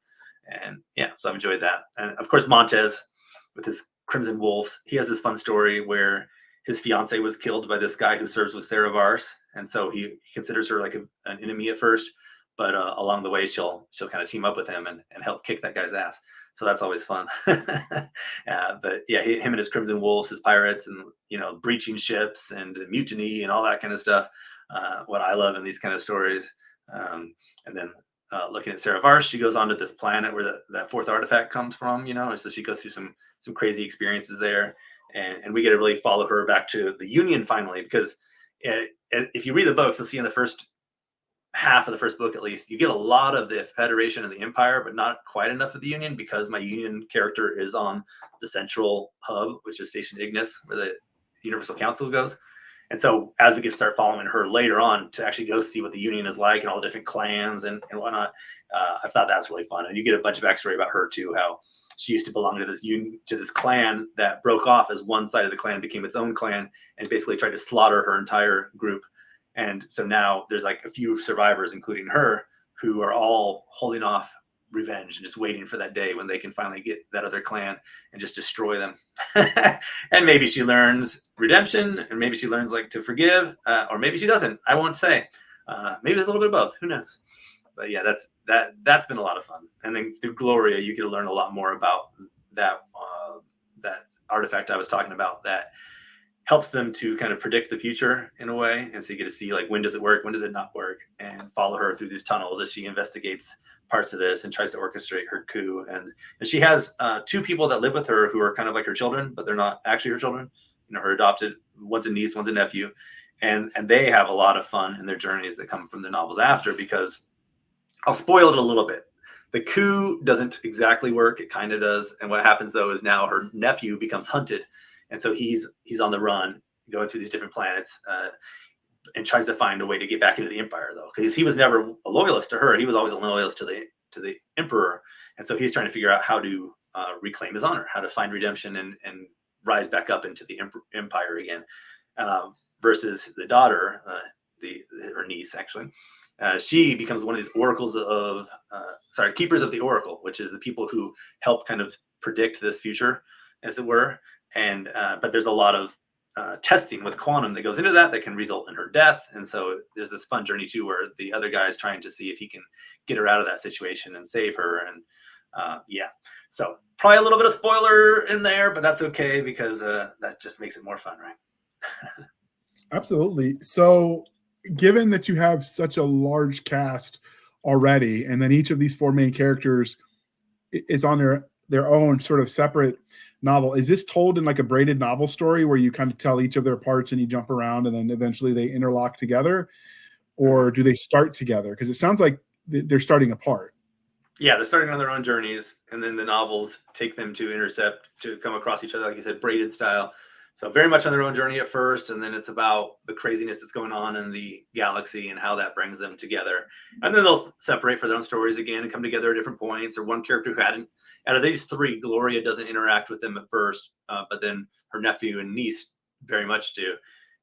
And yeah, so I've enjoyed that. And of course, Montez with his Crimson Wolves, he has this fun story where his fiance was killed by this guy who serves with Sarah Vars. And so he considers her like an enemy at first, but along the way, she'll kind of team up with him and help kick that guy's ass. So that's always fun. But yeah, him and his Crimson Wolves, his pirates, and, breaching ships and mutiny and all that kind of stuff. What I love in these kind of stories. And then looking at Sarah Vars, she goes onto this planet where that 4th artifact comes from, and so she goes through some crazy experiences there. And we get to really follow her back to the Union finally, because if you read the books, you'll see in the first half of the first book, at least, you get a lot of the Federation and the Empire, but not quite enough of the Union, because my Union character is on the central hub, which is Station Ignis, where the Universal Council goes. And so as we get to start following her later on to actually go see what the Union is like and all the different clans and whatnot, I thought that's really fun. And you get a bunch of backstory about her too, how she used to belong to this clan that broke off as one side of the clan became its own clan and basically tried to slaughter her entire group. And so now there's like a few survivors, including her, who are all holding off revenge and just waiting for that day when they can finally get that other clan and just destroy them. And maybe she learns redemption, and maybe she learns like to forgive, or maybe she doesn't. I won't say. Maybe there's a little bit of both. Who knows? But yeah, that's been a lot of fun. And then through Gloria, you get to learn a lot more about that artifact I was talking about that helps them to kind of predict the future in a way. And so you get to see like, when does it work? When does it not work? And follow her through these tunnels as she investigates parts of this and tries to orchestrate her coup. And she has 2 people that live with her who are kind of like her children, but they're not actually her children. Her adopted, one's a niece, one's a nephew. And they have a lot of fun in their journeys that come from the novels after, because I'll spoil it a little bit. The coup doesn't exactly work. It kind of does. And what happens though is now her nephew becomes hunted. And so he's on the run, going through these different planets, and tries to find a way to get back into the Empire, though, because he was never a loyalist to her. He was always a loyalist to the Emperor. And so he's trying to figure out how to reclaim his honor, how to find redemption and rise back up into the Empire again. Versus the daughter, her niece, actually. She becomes one of these keepers of the Oracle, which is the people who help kind of predict this future, as it were. And but there's a lot of testing with quantum that goes into that can result in her death. And so there's this fun journey too, where the other guy is trying to see if he can get her out of that situation and save her. And so probably a little bit of spoiler in there, but that's okay, because that just makes it more fun, right? Absolutely. So given that you have such a large cast already, and then each of these 4 main characters is on their own sort of separate novel. Is this told in like a braided novel story where you kind of tell each of their parts and you jump around and then eventually they interlock together? Or do they start together? Because it sounds like they're starting apart. Yeah, they're starting on their own journeys, and then the novels take them to intercept, to come across each other, like you said, braided style. So very much on their own journey at first, and then it's about the craziness that's going on in the galaxy and how that brings them together. And then they'll separate for their own stories again and come together at different points. Or one character who hadn't, out of these three, Gloria doesn't interact with them at first, but then her nephew and niece very much do.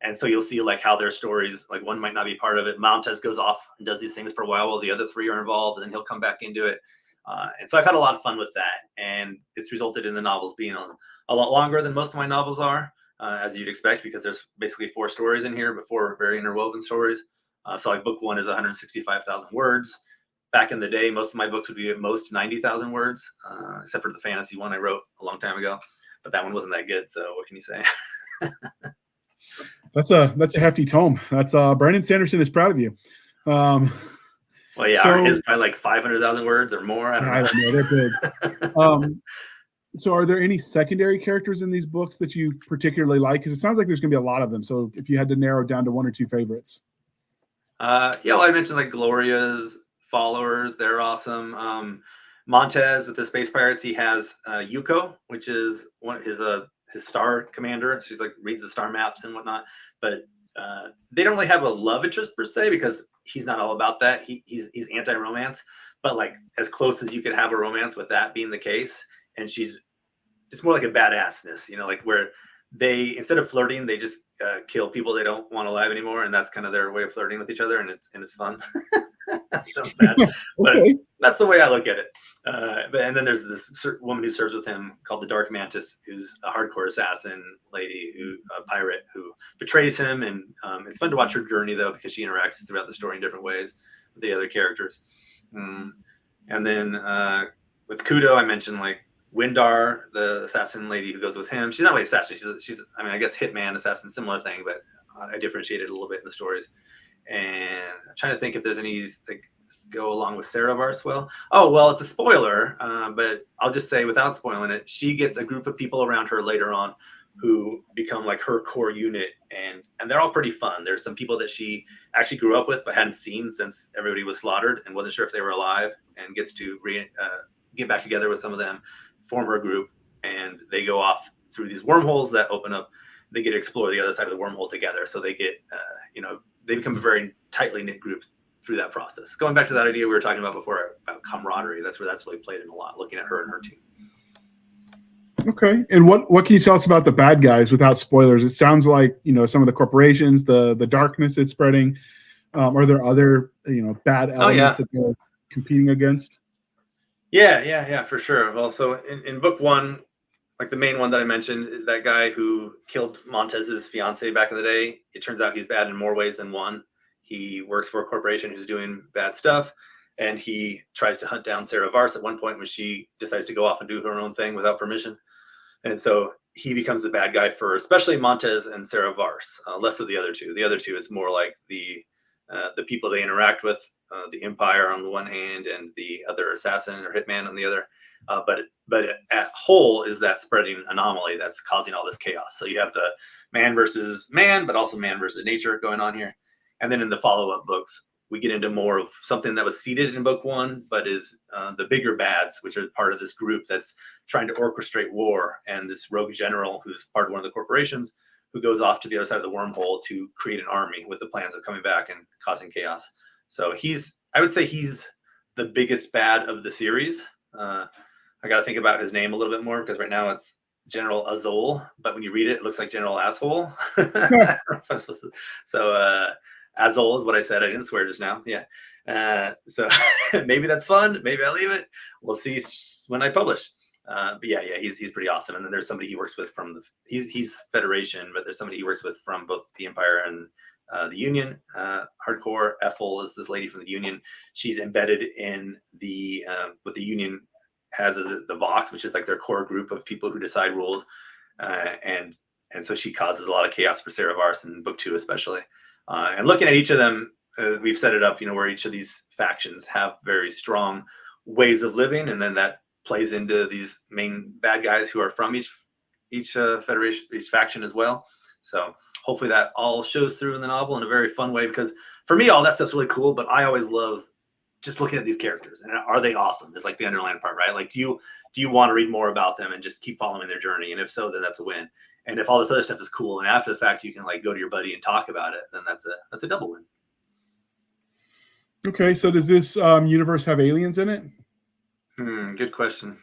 And so you'll see like how their stories, like one might not be part of it. Montez goes off and does these things for a while the other three are involved, and then he'll come back into it. And so I've had a lot of fun with that. And it's resulted in the novels being a lot longer than most of my novels are, as you'd expect, because there's basically 4 stories in here, but 4 very interwoven stories. So like book 1 is 165,000 words. Back in the day, most of my books would be at most 90,000 words, except for the fantasy one I wrote a long time ago. But that one wasn't that good. So what can you say? That's a hefty tome. That's Brandon Sanderson is proud of you. Well, yeah, so, his probably like 500,000 words or more. I don't know. They're big. So are there any secondary characters in these books that you particularly like? Because it sounds like there's going to be a lot of them. So if you had to narrow down to 1 or 2 favorites. Yeah, well, I mentioned like Gloria's followers. They're awesome. Montez with the Space Pirates, he has Yuko, which is his star commander. She's like reads the star maps and whatnot, but they don't really have a love interest per se, because he's not all about that. He's anti-romance, but like as close as you could have a romance with that being the case. And it's more like a badassness, like where they, instead of flirting, they just kill people they don't want alive anymore, and that's kind of their way of flirting with each other, and it's fun. Sounds bad, but okay. That's the way I look at it. And then there's this woman who serves with him called the Dark Mantis, who's a hardcore assassin lady, a pirate who betrays him, and it's fun to watch her journey though, because she interacts throughout the story in different ways with the other characters. And then with Kudo, I mentioned like Windar, the assassin lady who goes with him. She's not really assassin. She's I mean, I guess hitman, assassin, similar thing, but I differentiated a little bit in the stories. And I'm trying to think if there's any that go along with Sarah Varswell. Oh, well, it's a spoiler, but I'll just say without spoiling it, she gets a group of people around her later on who become like her core unit, and they're all pretty fun. There's some people that she actually grew up with but hadn't seen since everybody was slaughtered and wasn't sure if they were alive, and gets to get back together with some of them, form her group, and they go off through these wormholes that open up. They get to explore the other side of the wormhole together. So they get, they become a very tightly knit group through that process. Going back to that idea we were talking about before about camaraderie, that's where that's really played in a lot, looking at her and her team. Okay. And what can you tell us about the bad guys without spoilers? It sounds like, some of the corporations, the darkness it's spreading. Are there other, bad elements that they're competing against? Yeah, for sure. Well, so in book 1, like the main one that I mentioned, that guy who killed Montez's fiance back in the day, it turns out he's bad in more ways than one. He works for a corporation who's doing bad stuff, and he tries to hunt down Sarah Vars at one point when she decides to go off and do her own thing without permission. And so he becomes the bad guy for especially Montez and Sarah Vars, less of the other two. The other two is more like the people they interact with, the Empire on the one hand and the other assassin or hitman on the other. But at whole is that spreading anomaly that's causing all this chaos. So you have the man versus man, but also man versus nature going on here. And then in the follow-up books, we get into more of something that was seeded in book 1, but is the bigger bads, which are part of this group that's trying to orchestrate war. And this rogue general, who's part of one of the corporations, who goes off to the other side of the wormhole to create an army with the plans of coming back and causing chaos. So I would say he's the biggest bad of the series. I got to think about his name a little bit more, because right now it's General Azul, but when you read it, it looks like General Asshole. So Azul is what I said. I didn't swear just now. Yeah. So maybe that's fun. Maybe I'll leave it. We'll see when I publish. But yeah, he's pretty awesome. And then there's somebody he works with from he's Federation, but there's somebody he works with from both the Empire and the Union. Hardcore Ethel is this lady from the Union. She's embedded in the what the Union has as the Vox, which is like their core group of people who decide rules, and so she causes a lot of chaos for Sarah Vars in book 2 especially. And looking at each of them, we've set it up, where each of these factions have very strong ways of living, and then that plays into these main bad guys who are from each federation, each faction as well. So hopefully that all shows through in the novel in a very fun way, because for me, all that stuff's really cool, but I always love just looking at these characters and are they awesome? It's like the underlying part, right? Like, do you want to read more about them and just keep following their journey? And if so, then that's a win. And if all this other stuff is cool, and after the fact you can like go to your buddy and talk about it, then that's a double win. Okay, so does this universe have aliens in it? Good question.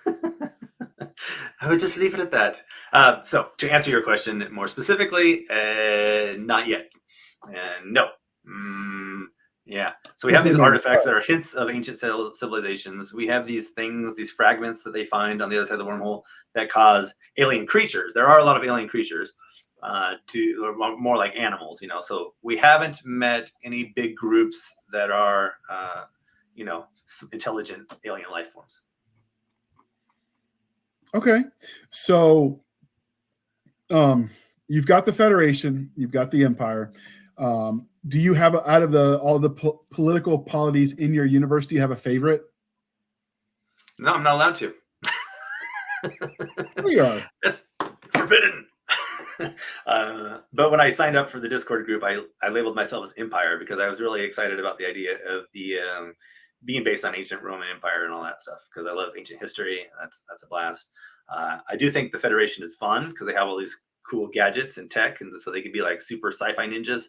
I would just leave it at that. So to answer your question more specifically, not yet. No. Yeah. So we have these artifacts that are hints of ancient civilizations. We have these things, these fragments that they find on the other side of the wormhole that cause alien creatures. There are a lot of alien creatures, or more like animals, you know. So we haven't met any big groups that are, intelligent alien life forms. Okay. So you've got the Federation, you've got the Empire. Do you have, out of all the political polities in your universe, do you have a favorite? No, I'm not allowed to. We are. That's forbidden. But when I signed up for the Discord group, I labeled myself as Empire because I was really excited about the idea of the being based on ancient Roman Empire and all that stuff, because I love ancient history. That's a blast. I do think the Federation is fun because they have all these cool gadgets and tech, and so they can be like super sci-fi ninjas.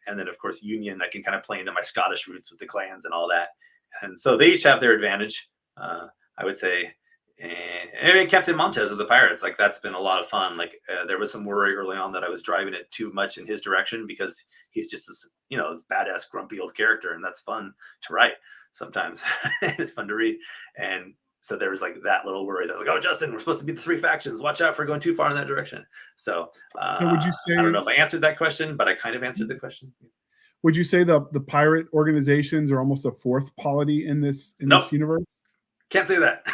And then of course Union, I can kind of play into my Scottish roots with the clans and all that. And so they each have their advantage. I would say, and Captain Montez of the Pirates, like that's been a lot of fun. Like there was some worry early on that I was driving it too much in his direction because he's just this, this badass grumpy old character, and that's fun to write sometimes. It's fun to read. And so there was like that little worry that was like, oh, Justin, we're supposed to be the three factions. Watch out for going too far in that direction. So would you say, I don't know if I answered that question, but I kind of answered the question. Would you say the pirate organizations are almost a fourth polity in this universe? Can't say that.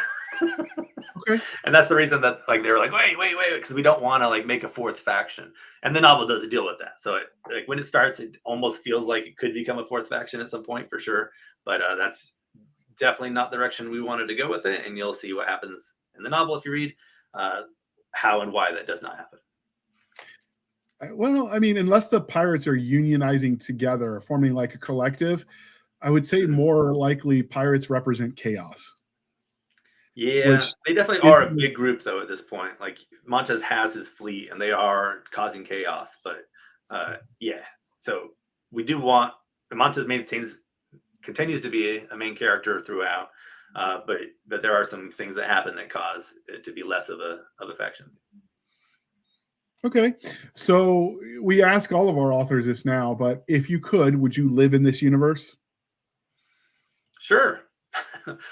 Okay. And that's the reason that like they were like, wait, because we don't want to like make a fourth faction. And the novel does deal with that. So like when it starts, it almost feels like it could become a fourth faction at some point for sure. But that's definitely not the direction we wanted to go with it. And you'll see what happens in the novel if you read how and why that does not happen. Well, I mean, unless the pirates are unionizing together, forming like a collective, I would say more likely pirates represent chaos. Yeah, they definitely are a big group though at this point. Like Montez has his fleet and they are causing chaos. But yeah, so we do want Montez continues to be a main character throughout. But there are some things that happen that cause it to be less of a faction. Okay, so we ask all of our authors this now, but if you could, would you live in this universe? Sure.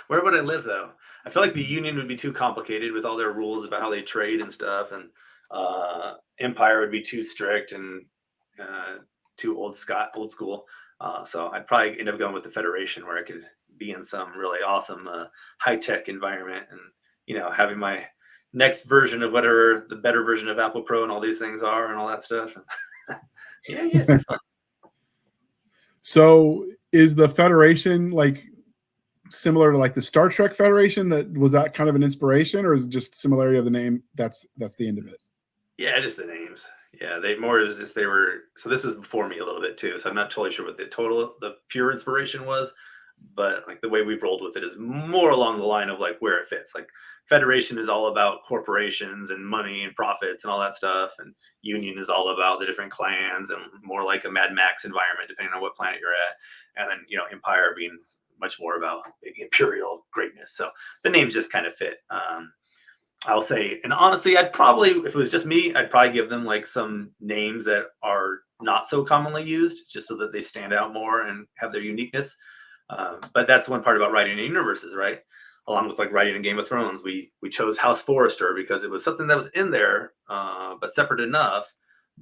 Where would I live though? I feel like the Union would be too complicated with all their rules about how they trade and stuff, and Empire would be too strict and too old school. So I'd probably end up going with the Federation, where I could be in some really awesome high-tech environment, and having my next version of whatever the better version of Apple Pro and all these things are and all that stuff. Yeah. So is the Federation like similar to like the Star Trek Federation? Was that kind of an inspiration, or is it just similarity of the name? That's the end of it. Yeah, just the names. Yeah, so this was before me a little bit too, so I'm not totally sure what the pure inspiration was, but like the way we've rolled with it is more along the line of like where it fits. Like Federation is all about corporations and money and profits and all that stuff, and Union is all about the different clans and more like a Mad Max environment depending on what planet you're at, and then Empire being much more about imperial greatness. So the names just kind of fit. I'll say, and honestly, if it was just me, I'd probably give them like some names that are not so commonly used, just so that they stand out more and have their uniqueness. But that's one part about writing in universes, right? Along with like writing in Game of Thrones, we chose House Forrester because it was something that was in there, but separate enough.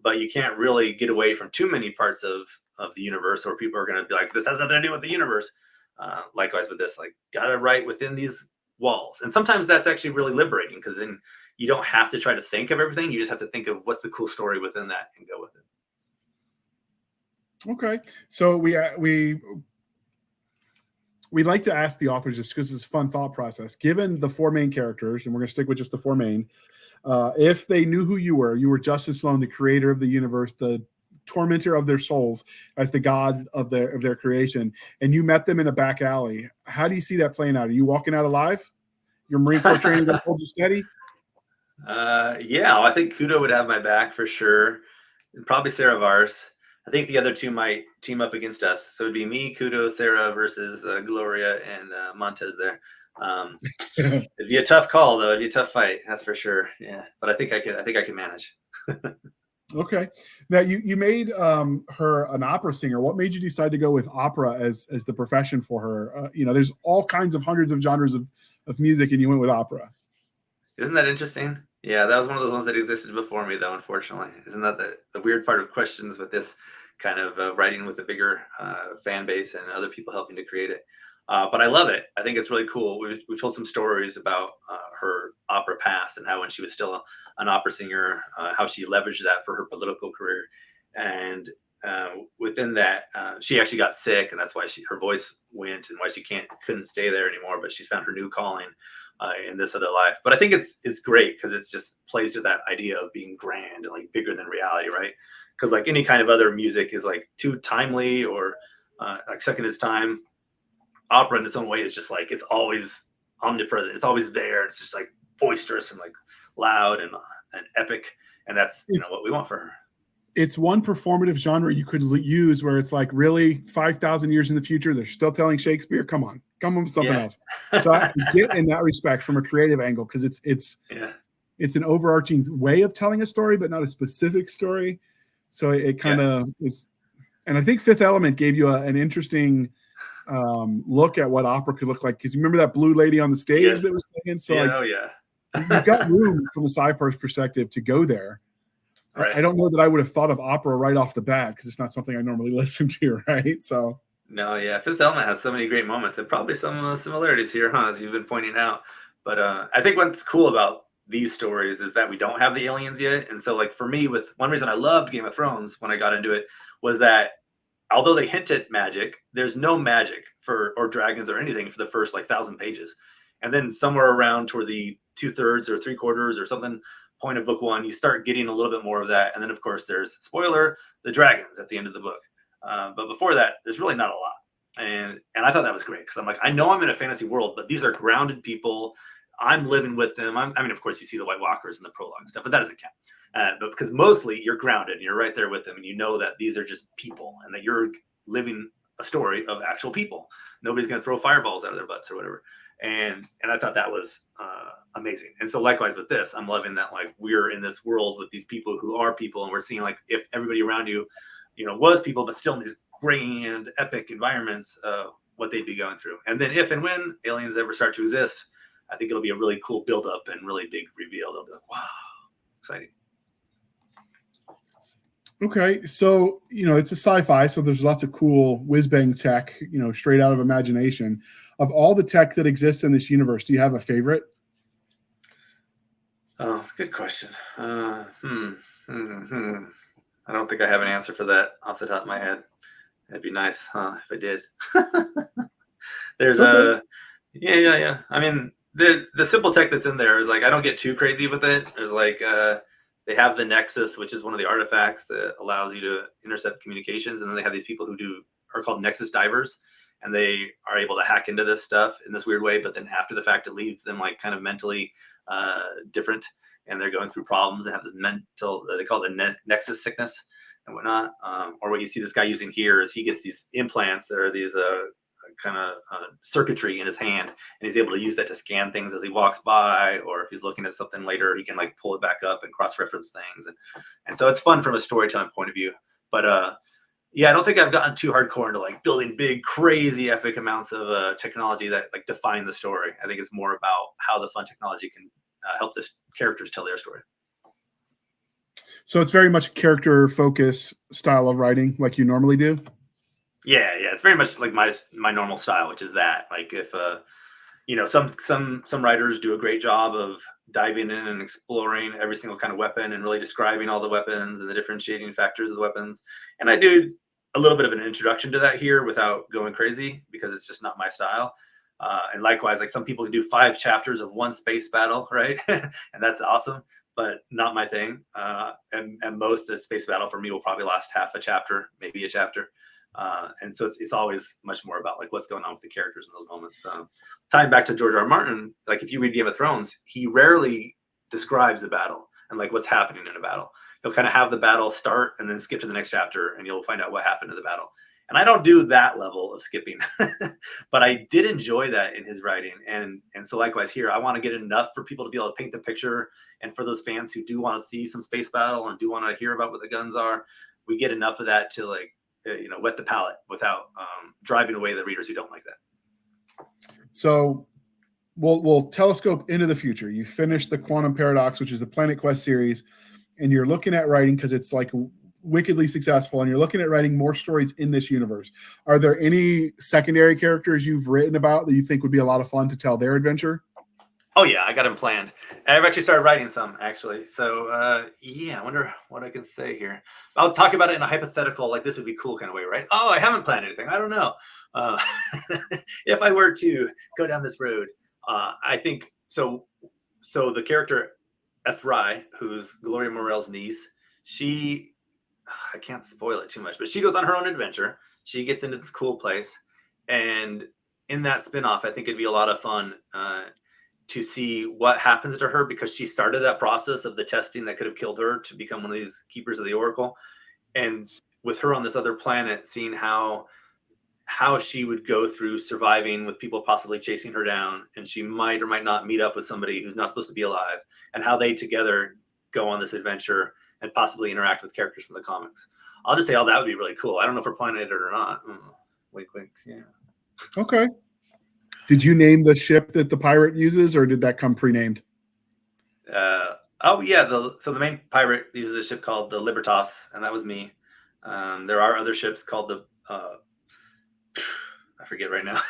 But you can't really get away from too many parts of the universe, or people are going to be like, this has nothing to do with the universe. Likewise with this, like, gotta write within these walls, and sometimes that's actually really liberating, because then you don't have to try to think of everything. You just have to think of what's the cool story within that and go with it. Okay, so we we like to ask the authors, just because it's a fun thought process. Given the 4 main characters, and we're going to stick with just the 4 main, if they knew who you were Justin Sloan, the creator of the universe, the tormentor of their souls, as the god of their creation, and you met them in a back alley, how do you see that playing out? Are you walking out alive? Your Marine Corps training going to hold you steady? Yeah, well, I think Kudo would have my back for sure. And probably Sarah Vars. I think the other 2 might team up against us. So it'd be me, Kudo, Sarah versus Gloria and Montez there. It'd be a tough call, though. It'd be a tough fight, that's for sure. Yeah, but I think I can manage. Okay. Now you made her an opera singer. What made you decide to go with opera as the profession for her? There's all kinds of hundreds of genres of music, and you went with opera. Isn't that interesting? Yeah, that was one of those ones that existed before me, though, unfortunately. Isn't that the weird part of questions with this kind of writing with a bigger fan base and other people helping to create it? But I love it. I think it's really cool. We've told some stories about her opera past and how when she was still an opera singer, how she leveraged that for her political career. And within that, she actually got sick, and that's why her voice went and why she couldn't stay there anymore. But she's found her new calling in this other life. But I think it's great because it's just plays to that idea of being grand and like bigger than reality, right? Because like any kind of other music is like too timely or like stuck in its time. Opera in its own way is just like it's always omnipresent. It's always there. It's just like boisterous and like loud and epic, and that's what we want for her. It's one performative genre you could use where it's like really 5,000 years in the future, they're still telling Shakespeare. Come on with something else. So I get in that respect from a creative angle, because it's an overarching way of telling a story, but not a specific story. So it kind of is. And I think Fifth Element gave you an interesting look at what opera could look like, because you remember that blue lady on the stage that was singing. So you've got room from a sci-fi perspective to go there. Right. I don't know that I would have thought of opera right off the bat, because it's not something I normally listen to, right? So no, Fifth Element has so many great moments, and probably some similarities here, as you've been pointing out. But I think what's cool about these stories is that we don't have the aliens yet. And so like for me, with one reason I loved Game of Thrones when I got into it was that although they hint at magic, there's no magic or dragons or anything for the first like 1,000 pages. And then somewhere around toward the 2/3 or 3/4 or something point of book 1, you start getting a little bit more of that. And then of course there's, spoiler, the dragons at the end of the book. But before that, there's really not a lot. And I thought that was great, because I'm like, I know I'm in a fantasy world, but these are grounded people. I'm living with them. I mean, of course, you see the White Walkers and the prologue and stuff, but that doesn't count. But because mostly you're grounded and you're right there with them, and you know that these are just people and that you're living a story of actual people. Nobody's going to throw fireballs out of their butts or whatever. And I thought that was amazing. And so likewise with this, I'm loving that like we're in this world with these people who are people, and we're seeing like if everybody around you, was people, but still in these grand epic environments, what they'd be going through. And then if and when aliens ever start to exist, I think it'll be a really cool build up and really big reveal. They'll be like, wow, exciting. Okay, so it's a sci-fi, so there's lots of cool whiz-bang tech, straight out of imagination. Of all the tech that exists in this universe, do you have a favorite? Oh, good question. I don't think I have an answer for that off the top of my head. That'd be nice, if I did. There's yeah. I mean, the simple tech that's in there is like I don't get too crazy with it. There's like they have the Nexus, which is one of the artifacts that allows you to intercept communications, and then they have these people who are called Nexus divers, and they are able to hack into this stuff in this weird way. But then after the fact, it leaves them like kind of mentally different, and they're going through problems and have this mental, they call it the Nexus sickness and whatnot. Or what you see this guy using here is he gets these implants that are these kind of circuitry in his hand, and he's able to use that to scan things as he walks by, or if he's looking at something later, he can like pull it back up and cross-reference things, and so it's fun from a storytelling point of view. But I don't think I've gotten too hardcore into like building big, crazy, epic amounts of technology that like define the story. I think it's more about how the fun technology can help the characters tell their story. So it's very much character focus style of writing, like you normally do. Yeah, it's very much like my normal style, which is that like if some writers do a great job of diving in and exploring every single kind of weapon and really describing all the weapons and the differentiating factors of the weapons, and I do a little bit of an introduction to that here without going crazy, because it's just not my style. And likewise, like some people can do 5 chapters of one space battle, right? And that's awesome, but not my thing. And most of the space battle for me will probably last half a chapter, maybe a chapter. And so it's always much more about like what's going on with the characters in those moments. Tying back to George R. R. Martin, like if you read Game of Thrones, he rarely describes a battle and like what's happening in a battle. He'll kind of have the battle start and then skip to the next chapter, and you'll find out what happened to the battle. And I don't do that level of skipping, but I did enjoy that in his writing. And so likewise here, I want to get enough for people to be able to paint the picture. And for those fans who do want to see some space battle and do want to hear about what the guns are, we get enough of that to like, wet the palate without driving away the readers who don't like that. So we'll telescope into the future. You finished the Quantum Paradox, which is the Planet Quest series, and you're looking at writing, because it's like wickedly successful, and you're looking at writing more stories in this universe. Are there any secondary characters you've written about that you think would be a lot of fun to tell their adventure? Oh yeah, I got them planned. I've actually started writing some, actually. So I wonder what I can say here. I'll talk about it in a hypothetical, like this would be cool kind of way, right? Oh, I haven't planned anything. I don't know. If I were to go down this road, I think so. So the character Ethrai, who's Gloria Morel's niece, I can't spoil it too much, but she goes on her own adventure. She gets into this cool place, and in that spinoff, I think it'd be a lot of fun to see what happens to her, because she started that process of the testing that could have killed her to become one of these keepers of the Oracle. And with her on this other planet, seeing how she would go through surviving with people possibly chasing her down, and she might or might not meet up with somebody who's not supposed to be alive, and how they together go on this adventure and possibly interact with characters from the comics. I'll just say, that would be really cool. I don't know if we're planning it or not. Wink, wink. Yeah. Okay. Did you name the ship that the pirate uses, or did that come pre-named? So the main pirate uses a ship called the Libertas, and that was me. There are other ships called the I forget right now.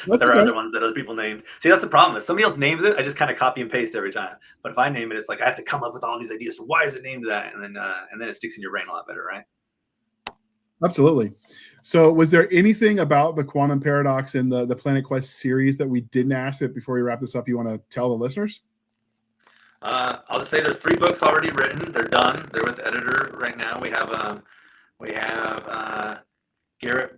But there are other ones that other people named. See, that's the problem. If somebody else names it, I just kind of copy and paste every time. But if I name it, it's like I have to come up with all these ideas for why is it named that, and then it sticks in your brain a lot better, right? Absolutely. So was there anything about the Quantum Paradox in the Planet Quest series that we didn't ask that before we wrap this up you want to tell the listeners? I'll just say there's 3 books already written. They're done. They're with the editor right now. We have Garrett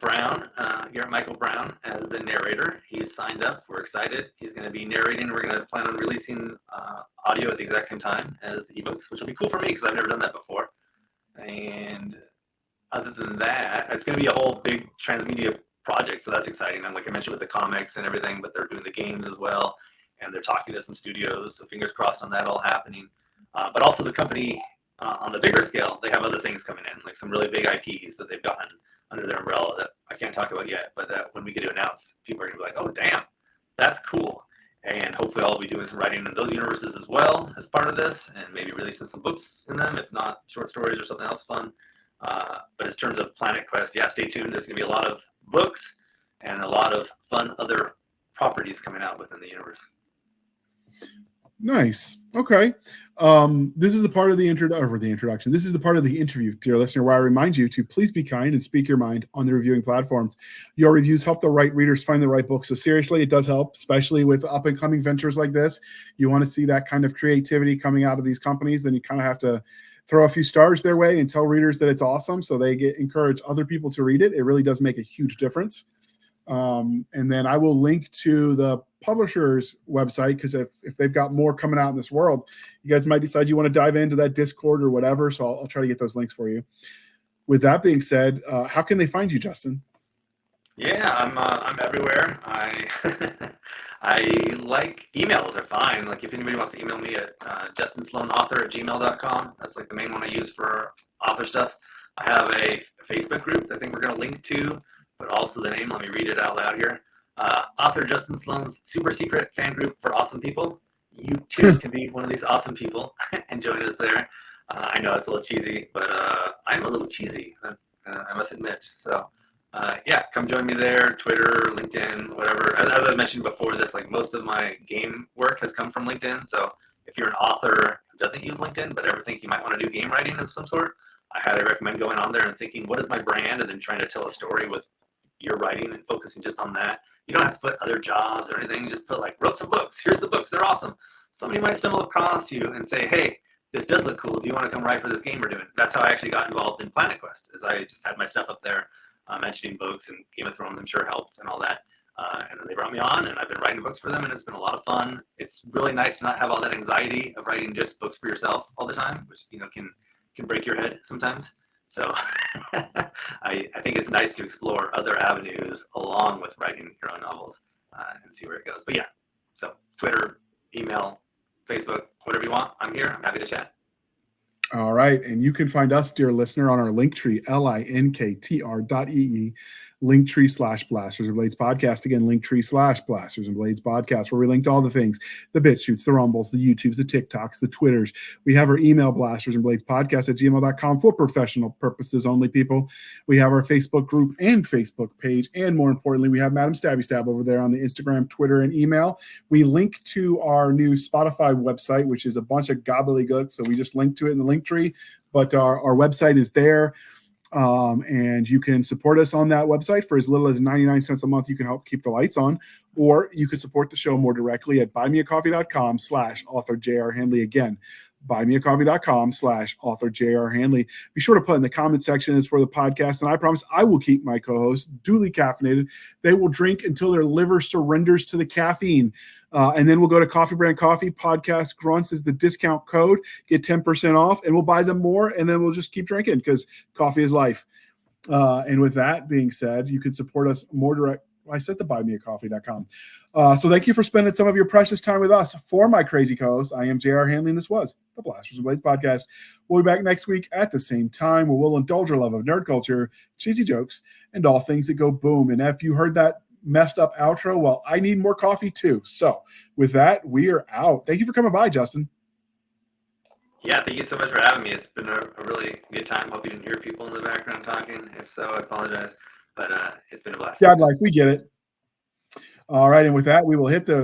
Michael Brown as the narrator. He's signed up. We're excited. He's going to be narrating. We're going to plan on releasing audio at the exact same time as the ebooks, which will be cool for me because I've never done that before. And other than that, it's going to be a whole big transmedia project, so that's exciting. And like I mentioned with the comics and everything, but they're doing the games as well, and they're talking to some studios, so fingers crossed on that all happening. But also the company, on the bigger scale, they have other things coming in, like some really big IPs that they've gotten under their umbrella that I can't talk about yet, but that when we get to announce, people are going to be like, oh, damn, that's cool. And hopefully I'll be doing some writing in those universes as well as part of this, and maybe releasing some books in them, if not short stories or something else fun. But in terms of Planet Quest, yeah, stay tuned. There's going to be a lot of books and a lot of fun other properties coming out within the universe. Nice. Okay. This is the part of the introduction. This is the part of the interview, dear listener, where I remind you to please be kind and speak your mind on the reviewing platforms. Your reviews help the right readers find the right books. So seriously, it does help, especially with up and coming ventures like this. You want to see that kind of creativity coming out of these companies, then you kind of have to throw a few stars their way and tell readers that it's awesome, so they encourage other people to read it. It really does make a huge difference. And then I will link to the publisher's website, because if they've got more coming out in this world, you guys might decide you want to dive into that Discord or whatever. So I'll try to get those links for you. With that being said, how can they find you, Justin? Yeah, I'm everywhere. I like emails are fine. Like if anybody wants to email me at justinsloanauthor@gmail.com. That's like the main one I use for author stuff. I have a Facebook group that I think we're going to link to, but also the name, let me read it out loud here. Author Justin Sloan's super secret fan group for awesome people. You too can be one of these awesome people and join us there. I know it's a little cheesy, but I'm a little cheesy, I must admit. So yeah, come join me there. Twitter, LinkedIn, whatever. As I mentioned before this, like most of my game work has come from LinkedIn. So if you're an author who doesn't use LinkedIn, but ever think you might want to do game writing of some sort, I highly recommend going on there and thinking, what is my brand? And then trying to tell a story with your writing and focusing just on that. You don't have to put other jobs or anything. Just put like, wrote some books. Here's the books. They're awesome. Somebody might stumble across you and say, hey, this does look cool. Do you want to come write for this game we're doing? That's how I actually got involved in Planet Quest, is I just had my stuff up there, mentioning books, and Game of Thrones, I'm sure, helped and all that. And then they brought me on, and I've been writing books for them, and it's been a lot of fun. It's really nice to not have all that anxiety of writing just books for yourself all the time, which can break your head sometimes. So I think it's nice to explore other avenues along with writing your own novels and see where it goes. But yeah, so Twitter, email, Facebook, whatever you want, I'm here. I'm happy to chat. All right. And you can find us, dear listener, on our Linktree, linktr.ee, Linktree/Blasters and Blades podcast. Again, Linktree/Blasters and Blades podcast, where we linked all the things, the BitChutes, the Rumbles, the YouTubes, the TikToks, the Twitters. We have our email, Blasters and Blades podcast @gmail.com, for professional purposes only, people. We have our Facebook group and Facebook page. And more importantly, we have Madam Stabby Stab over there on the Instagram, Twitter, and email. We link to our new Spotify website, which is a bunch of gobbledygook. So we just linked to it in the Linktree, but our website is there. And you can support us on that website for as little as 99 cents a month. You can help keep the lights on, or you can support the show more directly at buymeacoffee.com/author J.R. Handley. Again, buymeacoffee.com/author J.R. Handley. Be sure to put in the comment section is for the podcast, and I promise I will keep my co-hosts duly caffeinated. They will drink until their liver surrenders to the caffeine. And then we'll go to Coffee Brand Coffee. Podcast Grunts is the discount code. Get 10% off, and we'll buy them more, and then we'll just keep drinking because coffee is life. And with that being said, you can support us more direct. I said the buymeacoffee.com. So thank you for spending some of your precious time with us. For my crazy co-host, I am J.R. Handley, and this was the Blasters and Blades podcast. We'll be back next week at the same time, where we'll indulge our love of nerd culture, cheesy jokes, and all things that go boom. And if you heard that messed up outro, well, I need more coffee too. So with that, we are out. Thank you for coming by, Justin. Yeah, thank you so much for having me. It's been a really good time. Hope you didn't hear people in the background talking. If so, I apologize. But it's been a blast. God life, we get it. All right, and with that, we will hit the